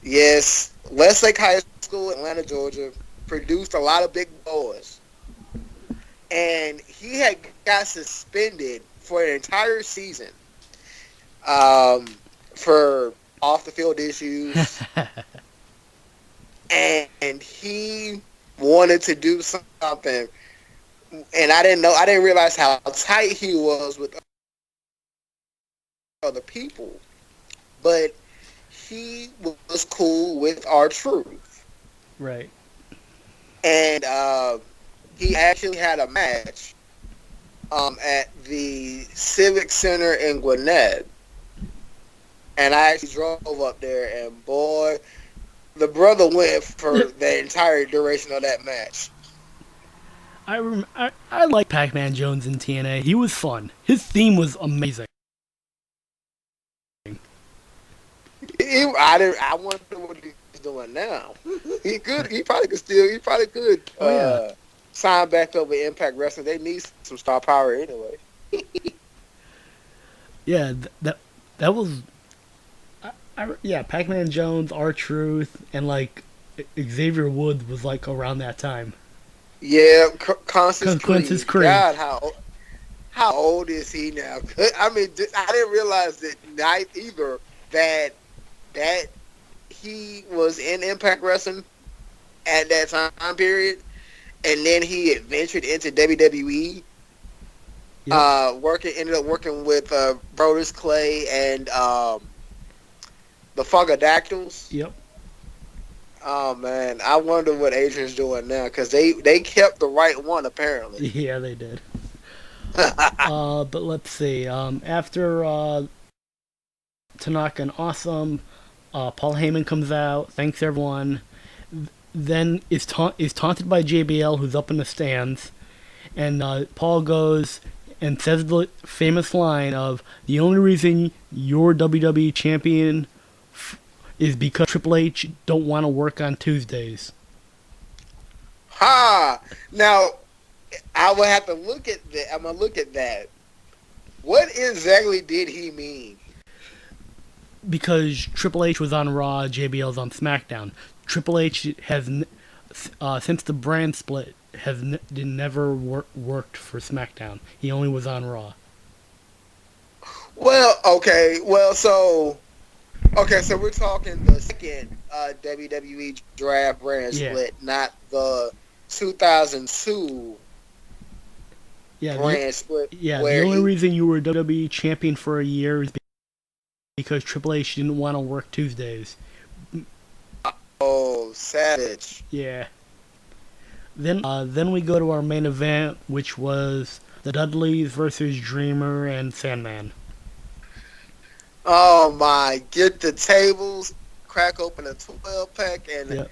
Speaker 6: Yes, Westlake High School, Atlanta, Georgia, produced a lot of big boys. And he had got suspended for an entire season for off-the-field issues. And he wanted to do something. And I didn't realize how tight he was with other people. But he was cool with R-Truth.
Speaker 4: Right.
Speaker 6: And he actually had a match at the Civic Center in Gwinnett. And I actually drove up there, and boy, the brother went for the entire duration of that match.
Speaker 4: I like Pac-Man Jones in TNA. He was fun. His theme was amazing.
Speaker 6: I wonder what he's doing now. He could. He probably could still. He probably could sign back up with Impact Wrestling. They need some star power anyway.
Speaker 4: Yeah, that was. Pac-Man Jones, R-Truth, and like Xavier Woods was like around that time.
Speaker 6: Yeah, Constance
Speaker 4: Creed.
Speaker 6: God, how old is he now? I mean, I didn't realize that night either that he was in Impact Wrestling at that time period, and then he ventured into WWE.
Speaker 4: Yep.
Speaker 6: Ended up working with Brodus Clay and the Fugadactyls.
Speaker 4: Yep.
Speaker 6: Oh man, I wonder what Adrian's doing now because they kept the right one apparently.
Speaker 4: Yeah, they did. But let's see. After Tanaka and Awesome, Paul Heyman comes out, thanks everyone. Then is taunted by JBL, who's up in the stands, and Paul goes and says the famous line of, "The only reason you're WWE champion is because Triple H don't want to work on Tuesdays."
Speaker 6: Ha! Now, I will have to look at that. I'm gonna look at that. What exactly did he mean?
Speaker 4: Because Triple H was on Raw, JBL's on SmackDown. Triple H has, since the brand split, never worked for SmackDown. He only was on Raw.
Speaker 6: Well, okay. So we're talking the second WWE draft brand split, not the 2002 brand split.
Speaker 4: Yeah, the only reason you were WWE champion for a year is because Triple H didn't want to work Tuesdays.
Speaker 6: Oh, savage.
Speaker 4: Yeah. Then we go to our main event, which was the Dudleys versus Dreamer and Sandman.
Speaker 6: Oh my! Get the tables, crack open a 12-pack, and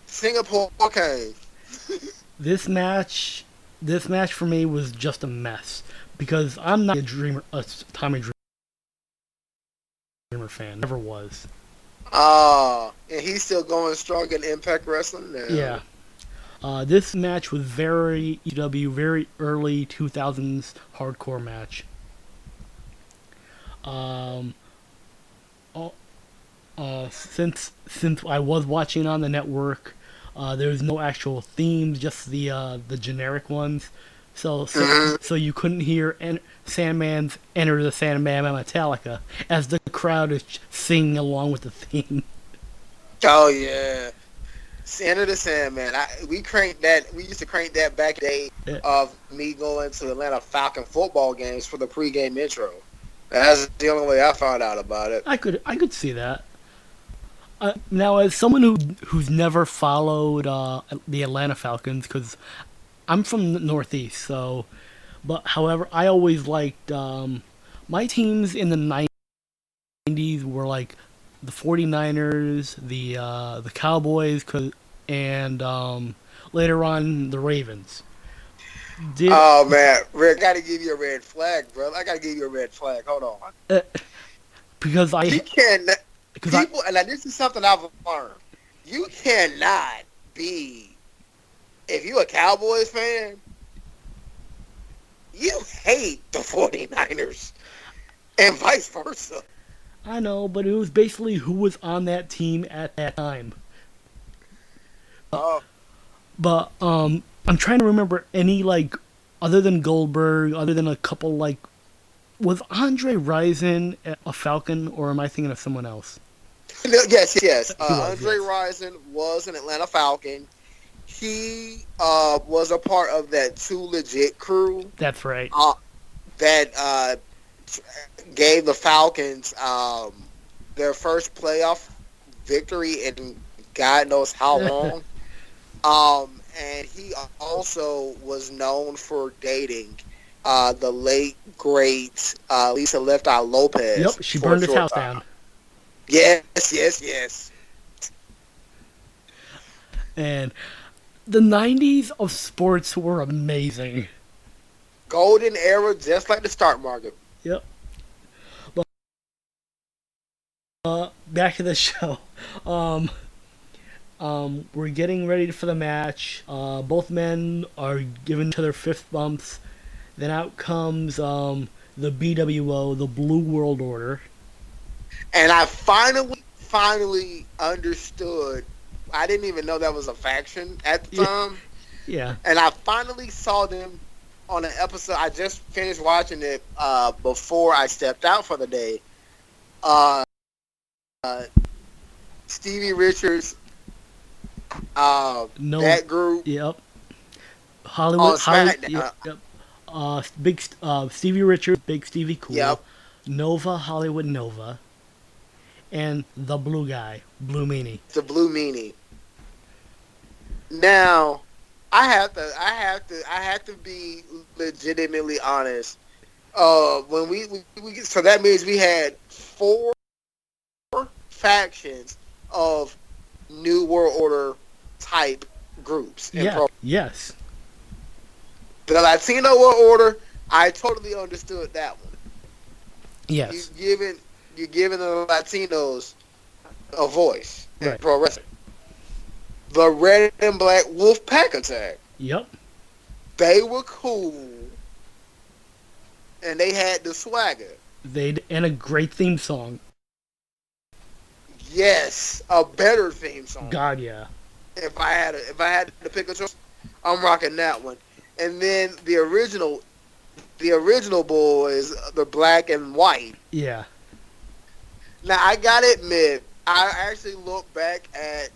Speaker 6: Singapore cave.
Speaker 4: This match for me was just a mess because I'm not a Tommy Dreamer fan. Never was.
Speaker 6: And he's still going strong in Impact Wrestling now.
Speaker 4: Yeah. This match was very ECW, very early 2000s hardcore match. Since I was watching on the network, there was no actual themes, just the generic ones. So you couldn't hear Sandman's "Enter the Sandman" by Metallica as the crowd is singing along with the theme.
Speaker 6: Oh yeah, Enter the Sandman. We cranked that. We used to crank that back in the day of me going to Atlanta Falcon football games for the pregame intro. That's the only way I found out about it.
Speaker 4: I could see that. Now, as someone who's never followed the Atlanta Falcons, because I'm from the Northeast, however, I always liked my teams in the 90s were like the 49ers, the Cowboys, and later on the Ravens.
Speaker 6: Oh man, Rick, I gotta give you a red flag, bro. I gotta give you a red flag. Hold on.
Speaker 4: Because
Speaker 6: you cannot. People, and this is something I've learned. You cannot be, if you're a Cowboys fan, you hate the 49ers, and vice versa.
Speaker 4: I know, but it was basically who was on that team at that time. But I'm trying to remember any, like, other than Goldberg, other than a couple, like, was Andre Rison a Falcon, or am I thinking of someone else?
Speaker 6: Yes. Andre Rison was an Atlanta Falcon. He was a part of that Too Legit crew.
Speaker 4: That's right.
Speaker 6: That gave the Falcons their first playoff victory in God knows how long. And he also was known for dating the late, great Lisa Left Eye Lopez.
Speaker 4: Yep, she burned his house down.
Speaker 6: Yes.
Speaker 4: And The 90s of sports were amazing.
Speaker 6: Golden era, just like the stock market.
Speaker 4: Yep. Back to the show. We're getting ready for the match. Both men are giving each other fist bumps. Then out comes the BWO, the Blue World Order.
Speaker 6: And I finally understood. I didn't even know that was a faction at the time.
Speaker 4: Yeah.
Speaker 6: And I finally saw them on an episode. I just finished watching it before I stepped out for the day. Stevie Richards, that group.
Speaker 4: Yep. Hollywood.
Speaker 6: SmackDown.
Speaker 4: Yep. Big Stevie Richards, Big Stevie Cool.
Speaker 6: Yep.
Speaker 4: Nova, Hollywood Nova. And the blue guy, Blue Meanie.
Speaker 6: The Blue Meanie. Now, I have to be legitimately honest. When we so that means we had 4 factions of New World Order type groups.
Speaker 4: Yes.
Speaker 6: The Latino World Order, I totally understood that one.
Speaker 4: Yes.
Speaker 6: You're giving the Latinos a voice in
Speaker 4: Right.
Speaker 6: pro wrestling. The Red and Black Wolfpack Attack.
Speaker 4: Yep.
Speaker 6: They were cool, and they had the swagger.
Speaker 4: And a great theme song.
Speaker 6: Yes, a better theme song.
Speaker 4: God, yeah.
Speaker 6: If I had to pick a choice, I'm rocking that one. And then the original boys, the Black and White.
Speaker 4: Yeah.
Speaker 6: Now I gotta admit, I actually look back at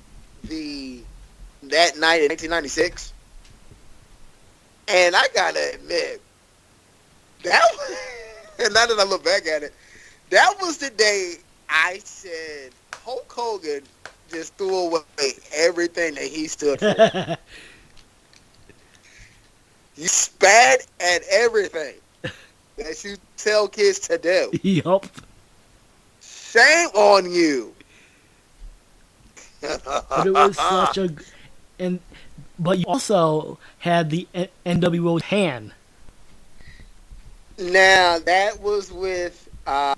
Speaker 6: that night in 1996, and I gotta admit that was, and now that I look back at it, that was the day I said Hulk Hogan just threw away everything that he stood for. You spat at everything that you tell kids to do.
Speaker 4: Yup.
Speaker 6: Shame on you.
Speaker 4: But it was such a... But you also had the NWO hand.
Speaker 6: Now, that was with a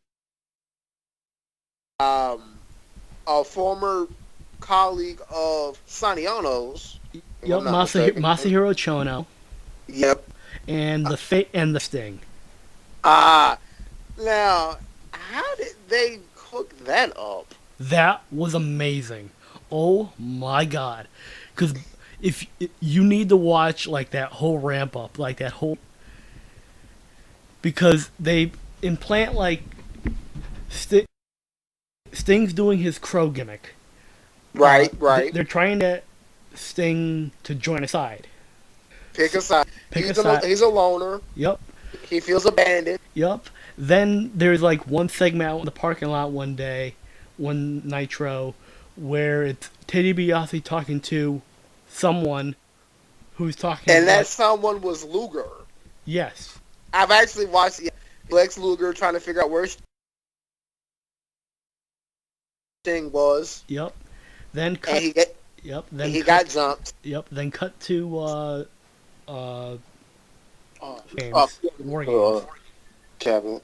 Speaker 6: former colleague of Sonny Ono's.
Speaker 4: Yep, Masahiro Chono.
Speaker 6: Yep.
Speaker 4: And the Sting.
Speaker 6: Now, how did they cook that up?
Speaker 4: That was amazing. Oh my god. Because if you need to watch like that whole ramp up, like that whole... Because they implant like Sting's doing his crow gimmick.
Speaker 6: Right.
Speaker 4: They're trying to Sting to join a side.
Speaker 6: Pick a side. He's a loner.
Speaker 4: Yep.
Speaker 6: He feels abandoned.
Speaker 4: Yep. Then there's like one segment out in the parking lot one Nitro, where it's Teddy DiBiase talking to someone who's talking.
Speaker 6: And that someone was Luger.
Speaker 4: Yes.
Speaker 6: I've actually watched Lex Luger trying to figure out where Sting was.
Speaker 4: Yep. Then cut.
Speaker 6: And he got jumped.
Speaker 4: Yep. Then cut to War Games.
Speaker 6: Kevin.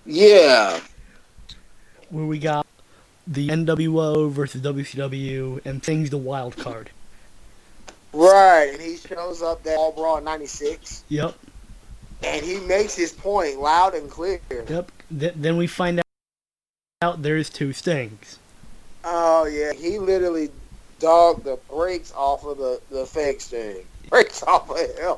Speaker 6: Yeah.
Speaker 4: Where we got the NWO versus WCW and Sting's the wild card.
Speaker 6: Right, and he shows up that All Brawl 96.
Speaker 4: Yep.
Speaker 6: And he makes his point loud and clear.
Speaker 4: Yep. Then we find out there's 2 Stings.
Speaker 6: Oh, yeah. He literally dogged the brakes off of the fake Sting. Brakes off of him.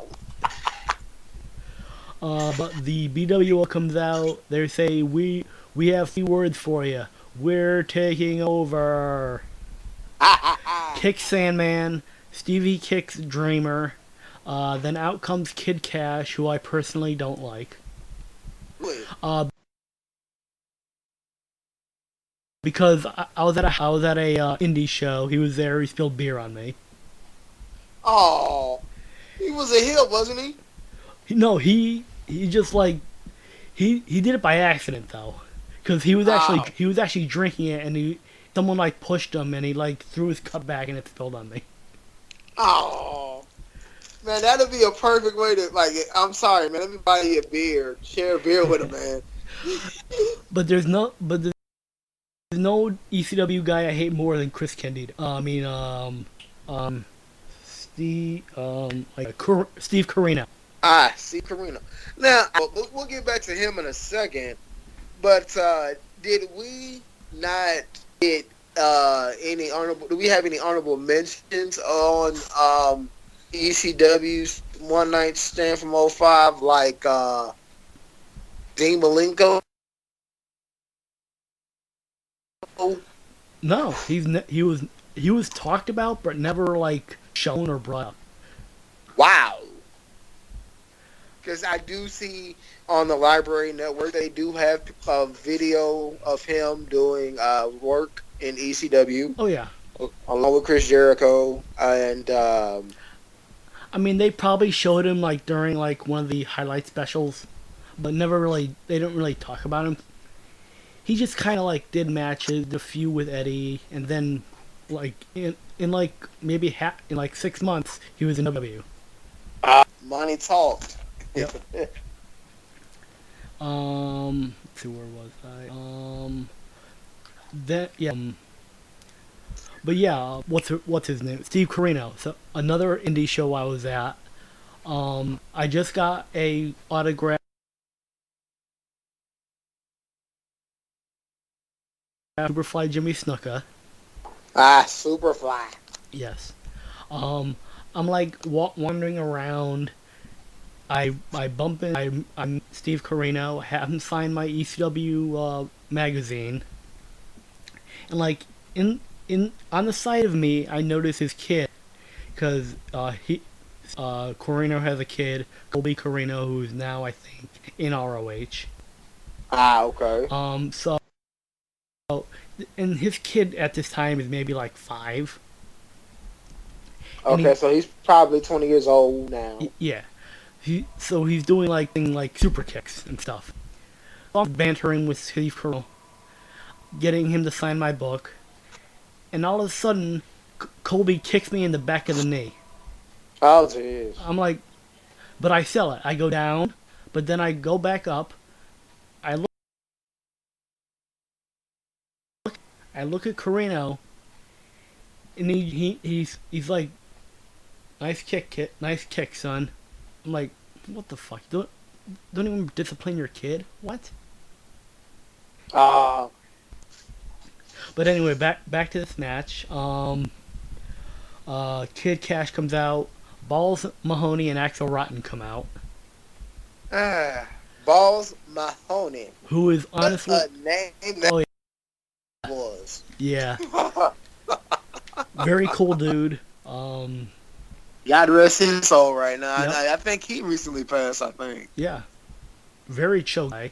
Speaker 4: But the BWO comes out. They say, we have 3 words for you. We're taking over. Kick Sandman. Stevie kicks Dreamer. Then out comes Kid Cash, who I personally don't like. Because I was at a indie show. He was there. He spilled beer on me.
Speaker 6: Oh, he was a heel, wasn't he?
Speaker 4: No, he just like he did it by accident though, because he was actually drinking it, and someone like pushed him, and he like threw his cup back, and it spilled on me.
Speaker 6: Oh, man, that'd be a perfect way to, like, I'm sorry, man, let me buy you a beer. Share a beer with him, man.
Speaker 4: But there's no ECW guy I hate more than Chris Candido. Steve, Steve Corino.
Speaker 6: See, Karina. Now, we'll get back to him in a second, but did we not get any honorable? Do we have any honorable mentions on ECW's One Night Stand from '05, like Dean Malenko?
Speaker 4: No, he was talked about, but never like shown or brought up.
Speaker 6: Wow. Because I do see on the Library Network they do have a video of him doing work in ECW.
Speaker 4: Oh yeah.
Speaker 6: Along with Chris Jericho and.
Speaker 4: I mean, they probably showed him like during like one of the highlight specials, but never really. They didn't really talk about him. He just kind of like did matches, the few with Eddie, and then like in like maybe in like 6 months he was in WWE.
Speaker 6: Money talked.
Speaker 4: Yep. Let's see, where was I? But yeah, what's his name? Steve Corino. So another indie show I was at. I just got a autograph. Superfly Jimmy Snuka.
Speaker 6: Superfly.
Speaker 4: Yes. I'm like wandering around. I bump in. I'm Steve Corino. Have him sign my ECW magazine. And like in on the side of me, I notice his kid, because Corino has a kid, Colby Corino, who's now I think in ROH.
Speaker 6: Okay.
Speaker 4: So. And his kid at this time is maybe like 5.
Speaker 6: Okay, so he's probably 20 years old now.
Speaker 4: Yeah. So he's doing like things like super kicks and stuff. I'm bantering with Steve Carell, getting him to sign my book, and all of a sudden, Colby kicks me in the back of the knee.
Speaker 6: Oh, jeez.
Speaker 4: I'm like, but I sell it. I go down, but then I go back up. I look at Corino, and he's like, nice kick, son. I'm like, what the fuck? Don't even discipline your kid. What? But anyway, back to this match. Kid Cash comes out. Balls Mahoney and Axel Rotten come out.
Speaker 6: Balls Mahoney.
Speaker 4: Who is honestly
Speaker 6: a name that was.
Speaker 4: Yeah. Very cool dude.
Speaker 6: God rest his soul right now. Yep. I think he recently passed, I think.
Speaker 4: Yeah. Very chill guy.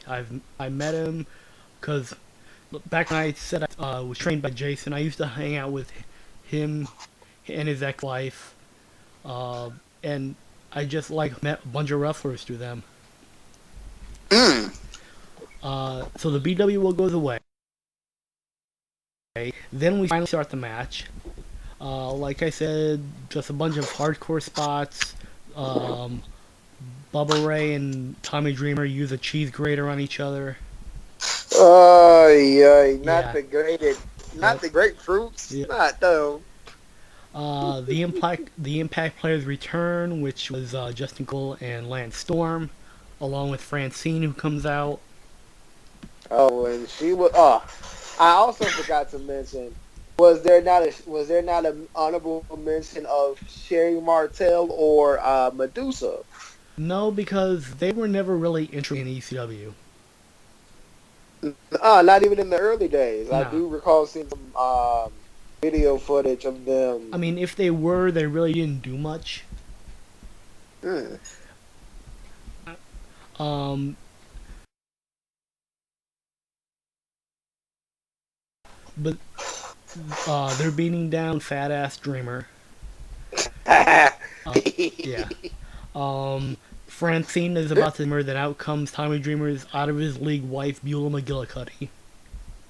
Speaker 4: I met him because back when I said I was trained by Jason, I used to hang out with him and his ex-wife. And I just met a bunch of wrestlers through them. So the BWO goes away. Then we finally start the match. Like I said, just a bunch of hardcore spots. Bubba Ray and Tommy Dreamer use a cheese grater on each other.
Speaker 6: Oh, yeah, not the grapefruits. Yep. Not though.
Speaker 4: The Impact players return, which was Justin Cole and Lance Storm, along with Francine, who comes out.
Speaker 6: Oh, and she was. I also forgot to mention. Was there not an honorable mention of Sherry Martel or Medusa?
Speaker 4: No, because they were never really interested in ECW.
Speaker 6: Not even in the early days.
Speaker 4: No.
Speaker 6: I do recall seeing some video footage of them.
Speaker 4: I mean, if they were, they really didn't do much. But they're beating down Fat Ass Dreamer. Yeah. Francine is about to murder. Then out comes Tommy Dreamer's out of his league wife, Beulah McGillicuddy.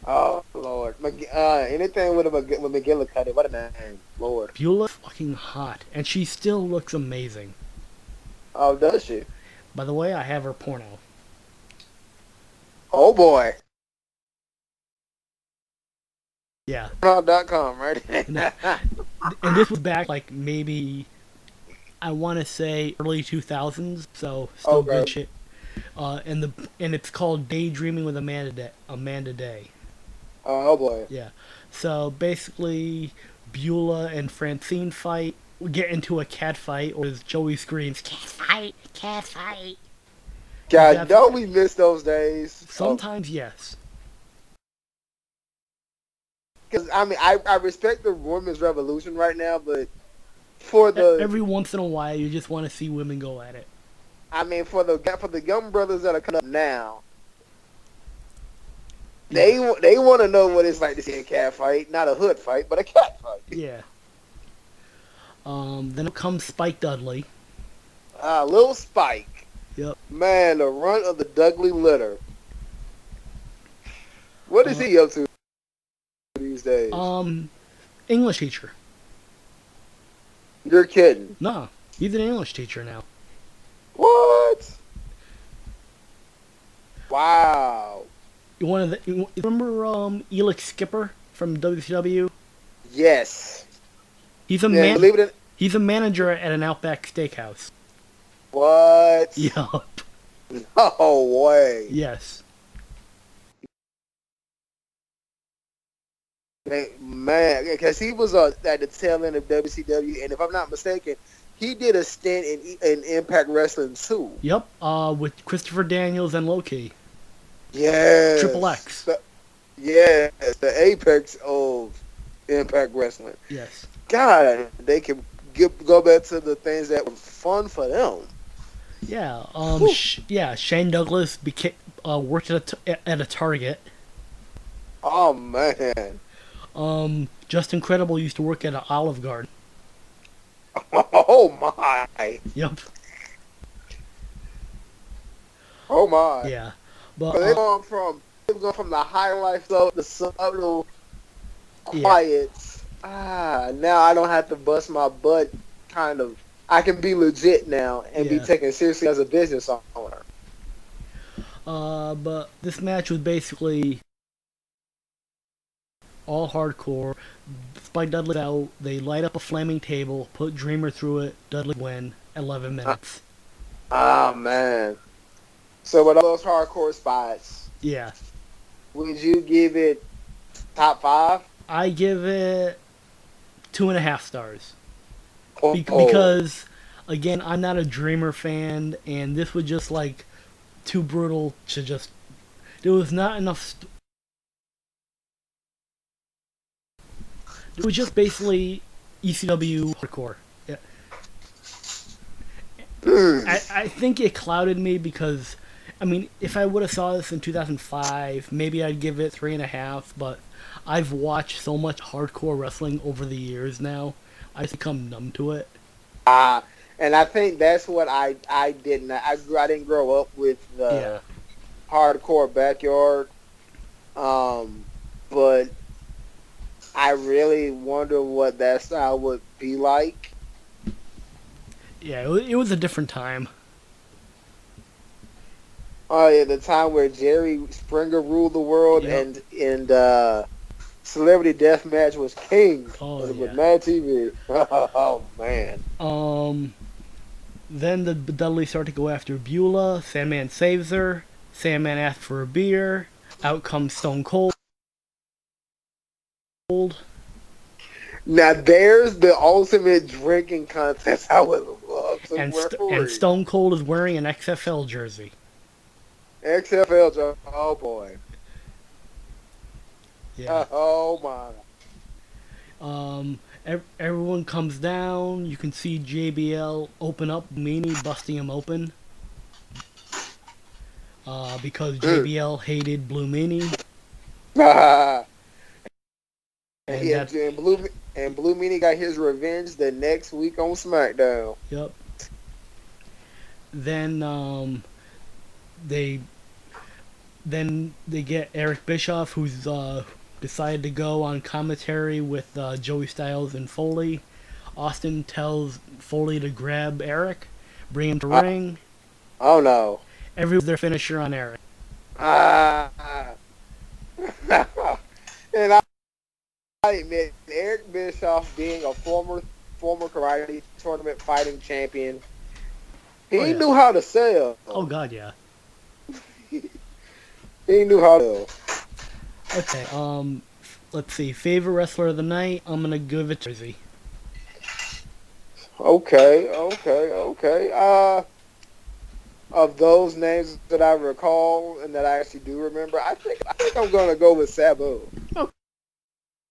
Speaker 6: Oh Lord! Anything with McGillicuddy, what a name, Lord.
Speaker 4: Beulah, fucking hot, and she still looks amazing.
Speaker 6: Oh, does she?
Speaker 4: By the way, I have her porno.
Speaker 6: Oh boy.
Speaker 4: Yeah.
Speaker 6: Pornhub.com, right?
Speaker 4: And this was back like maybe, I want to say early 2000s, so still
Speaker 6: Okay.
Speaker 4: good shit. And it's called Daydreaming with Amanda Day.
Speaker 6: Oh boy.
Speaker 4: Yeah. So basically, Beulah and Francine fight. We get into a cat fight, or as Joey screams, cat fight, cat fight.
Speaker 6: God,
Speaker 4: That's-
Speaker 6: don't we miss those days?
Speaker 4: Sometimes, yes.
Speaker 6: Because, I mean, I respect the women's revolution right now, but for the...
Speaker 4: Every once in a while, you just want to see women go at it.
Speaker 6: I mean, for the young brothers that are coming up now, they want to know what it's like to see a cat fight. Not a hood fight, but a cat fight.
Speaker 4: Yeah. Then comes Spike Dudley.
Speaker 6: Little Spike.
Speaker 4: Yep.
Speaker 6: Man, the runt of the Dudley litter. What is he up to these days?
Speaker 4: English teacher.
Speaker 6: You're kidding.
Speaker 4: No, he's an English teacher now.
Speaker 6: What? Wow.
Speaker 4: You remember Elix Skipper from WCW?
Speaker 6: Yes.
Speaker 4: He's a
Speaker 6: Yeah, believe it.
Speaker 4: He's a manager at an Outback Steakhouse.
Speaker 6: What?
Speaker 4: Yup.
Speaker 6: No way.
Speaker 4: Yes.
Speaker 6: Man, because he was at the tail end of WCW, and if I'm not mistaken, he did a stint in Impact Wrestling too.
Speaker 4: Yep. With Christopher Daniels and Loki.
Speaker 6: Yes.
Speaker 4: Triple X.
Speaker 6: Yes, the apex of Impact Wrestling.
Speaker 4: Yes.
Speaker 6: God, they can go back to the things that were fun for them.
Speaker 4: Yeah. Shane Douglas worked at a Target.
Speaker 6: Oh man.
Speaker 4: Justin Credible used to work at an Olive Garden.
Speaker 6: Oh my.
Speaker 4: Yep.
Speaker 6: Oh my.
Speaker 4: Yeah. But
Speaker 6: They're going from the high life though, the subtle quiets. Now I don't have to bust my butt. Kind of, I can be legit now and be taken seriously as a business owner.
Speaker 4: But this match was basically all hardcore. Spike Dudley's out. They light up a flaming table, put Dreamer through it. Dudley win. 11 minutes.
Speaker 6: Ah man. So with all those hardcore spots,
Speaker 4: Yeah.
Speaker 6: would you give it top 5?
Speaker 4: I give it 2.5 stars.
Speaker 6: Oh.
Speaker 4: Because, again, I'm not a Dreamer fan, and this was just, like, too brutal to just... There was not enough... It was just basically ECW hardcore. Yeah. I think it clouded me because... I mean, if I would have saw this in 2005, maybe I'd give it 3.5, but I've watched so much hardcore wrestling over the years now, I've become numb to it.
Speaker 6: And I think that's what I didn't. I didn't grow up with the hardcore backyard, but I really wonder what that style would be like.
Speaker 4: Yeah, it was a different time.
Speaker 6: Oh yeah, the time where Jerry Springer ruled the world, and Celebrity Deathmatch was king with Mad TV. Oh man.
Speaker 4: Then the Dudleys start to go after Beulah. Sandman saves her. Sandman asks for a beer. Out comes Stone Cold.
Speaker 6: Now there's the ultimate drinking contest. I would love to
Speaker 4: And Stone Cold is wearing an XFL jersey.
Speaker 6: XFL, oh boy.
Speaker 4: Yeah.
Speaker 6: Oh
Speaker 4: my. Everyone comes down. You can see JBL open up Meanie, busting him open. Because JBL hated Blue Meanie.
Speaker 6: And Blue Meanie got his revenge the next week on SmackDown.
Speaker 4: Yep. Then they get Eric Bischoff, who's decided to go on commentary with Joey Styles and Foley. Austin tells Foley to grab Eric, bring him to ring.
Speaker 6: Oh no.
Speaker 4: Everyone's their finisher on Eric.
Speaker 6: Ah. And I admit, Eric Bischoff being a former karate tournament fighting champion, he knew how to sell.
Speaker 4: Oh god, yeah.
Speaker 6: He knew how to sell.
Speaker 4: Okay, let's see. Favorite wrestler of the night? I'm gonna give it to Jersey.
Speaker 6: Okay. Of those names that I recall and that I actually do remember, I think I'm gonna go with Sabu.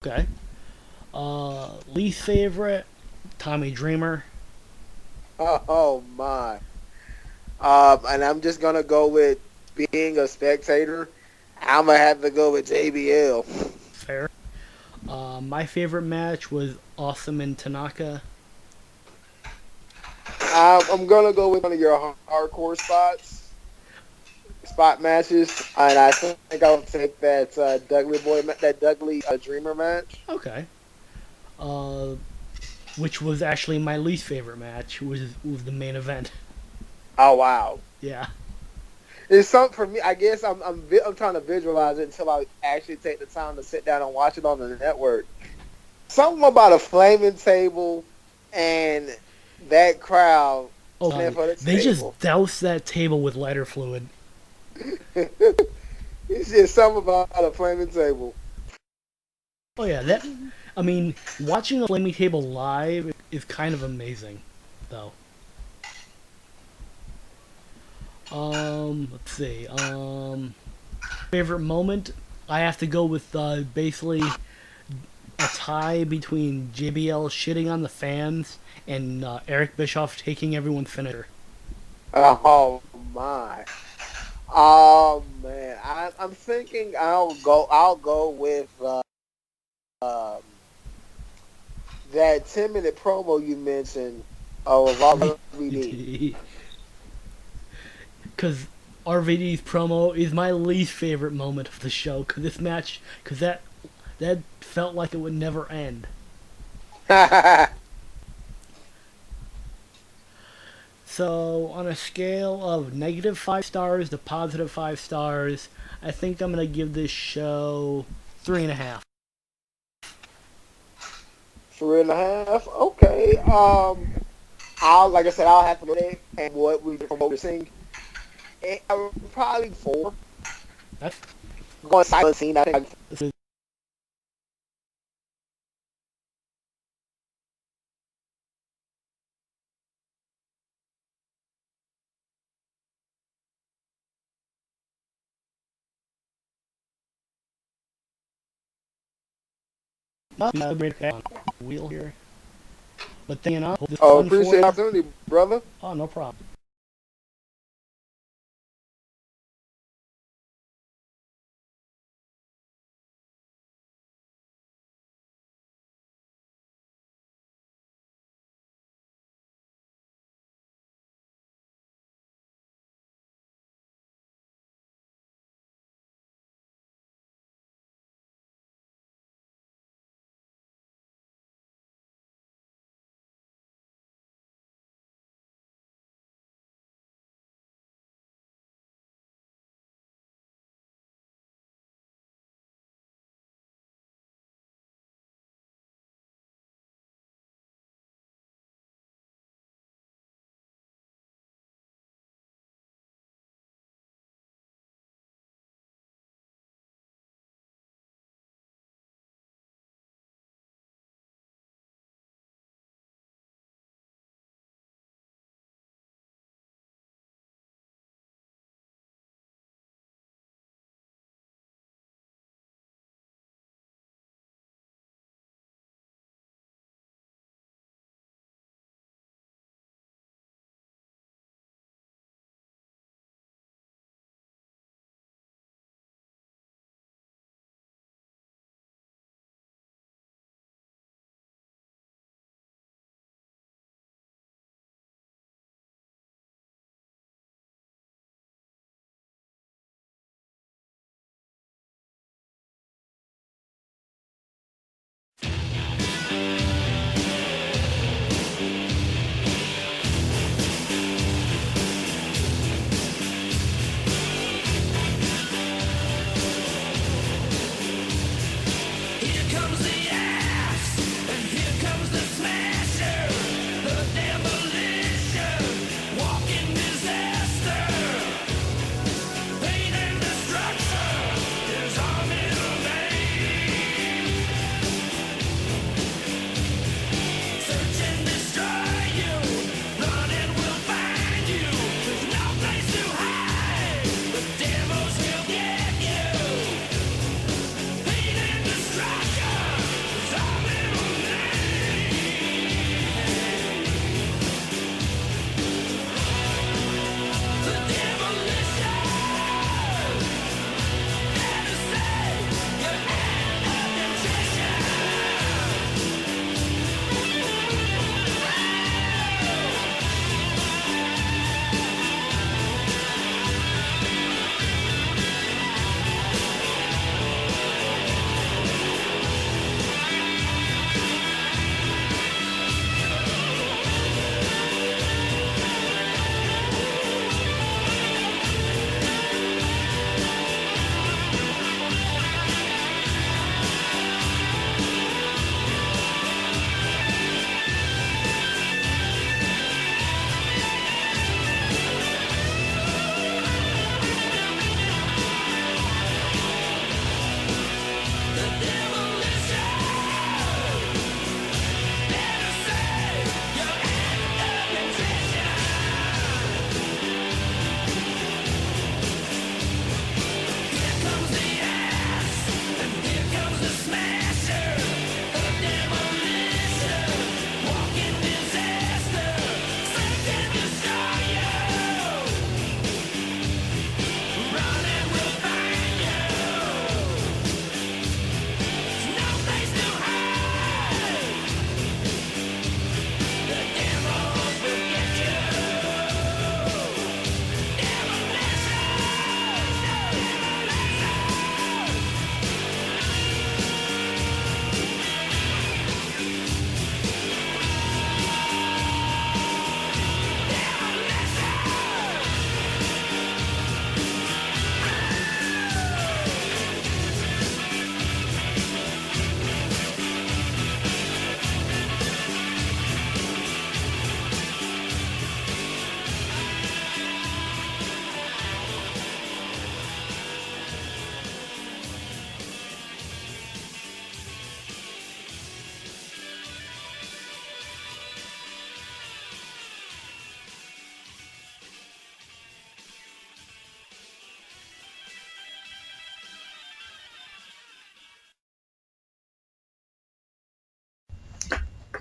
Speaker 4: Okay. Least favorite? Tommy Dreamer.
Speaker 6: Oh my. And I'm just gonna go with being a spectator. I'm gonna have to go with JBL.
Speaker 4: Fair. My favorite match was Awesome and Tanaka.
Speaker 6: I'm gonna go with one of your hardcore spot matches, and I think I'll take that Dudley Dreamer match.
Speaker 4: Okay. Which was actually my least favorite match. Was the main event.
Speaker 6: Oh wow.
Speaker 4: Yeah.
Speaker 6: It's something for me. I guess I'm trying to visualize it until I actually take the time to sit down and watch it on the network. Something about a flaming table and that crowd.
Speaker 4: Oh, they just doused that table with lighter fluid.
Speaker 6: It's just something about a flaming table.
Speaker 4: Oh yeah, watching a flaming table live is kind of amazing, though. Let's see. Favorite moment? I have to go with basically a tie between JBL shitting on the fans and Eric Bischoff taking everyone's finisher.
Speaker 6: Oh my. Oh man. I'm thinking I'll go with that 10-minute promo you mentioned of RVD.
Speaker 4: Because RVD's promo is my least favorite moment of the show. Because that felt like it would never end. So, on a scale of negative 5 stars to positive 5 stars, I think I'm going to give this show 3.5.
Speaker 6: 3.5. Okay. Like I said, I'll have to look at and what we're focusing. Probably 4.
Speaker 4: That's
Speaker 6: going silent scene. I think.
Speaker 4: a great wheel here. But then,
Speaker 6: appreciate the opportunity, brother.
Speaker 4: Oh, no problem.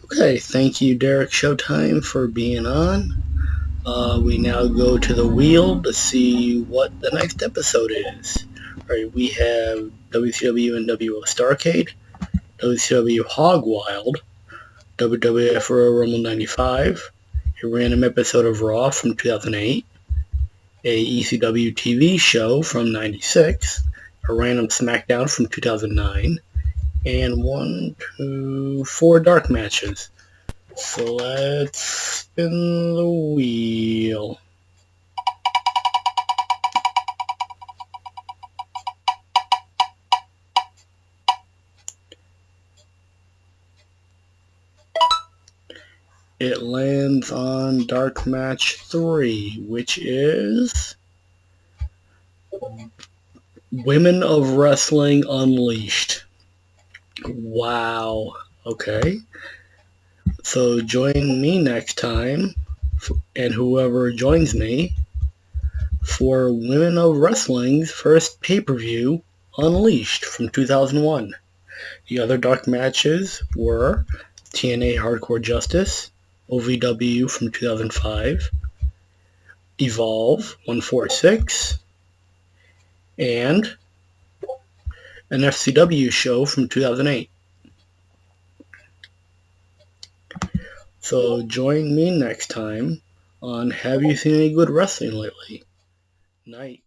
Speaker 4: Okay, thank you, Derrek Showtime, for being on. We now go to the wheel to see what the next episode is. Alright, we have WCW and NWO Starrcade, WCW Hog Wild, WWF Royal Rumble 95, a random episode of Raw from 2008, a ECW TV show from 96, a random SmackDown from 2009, and 4 dark matches. So let's spin the wheel. It lands on Dark Match 3, which is Women of Wrestling Unleashed. Wow. Okay. So join me next time, and whoever joins me, for Women of Wrestling's first pay-per-view, Unleashed, from 2001. The other dark matches were TNA Hardcore Justice, OVW from 2005, Evolve 146, and an FCW show from 2008. So join me next time on Have You Seen Any Good Wrestling Lately? Night.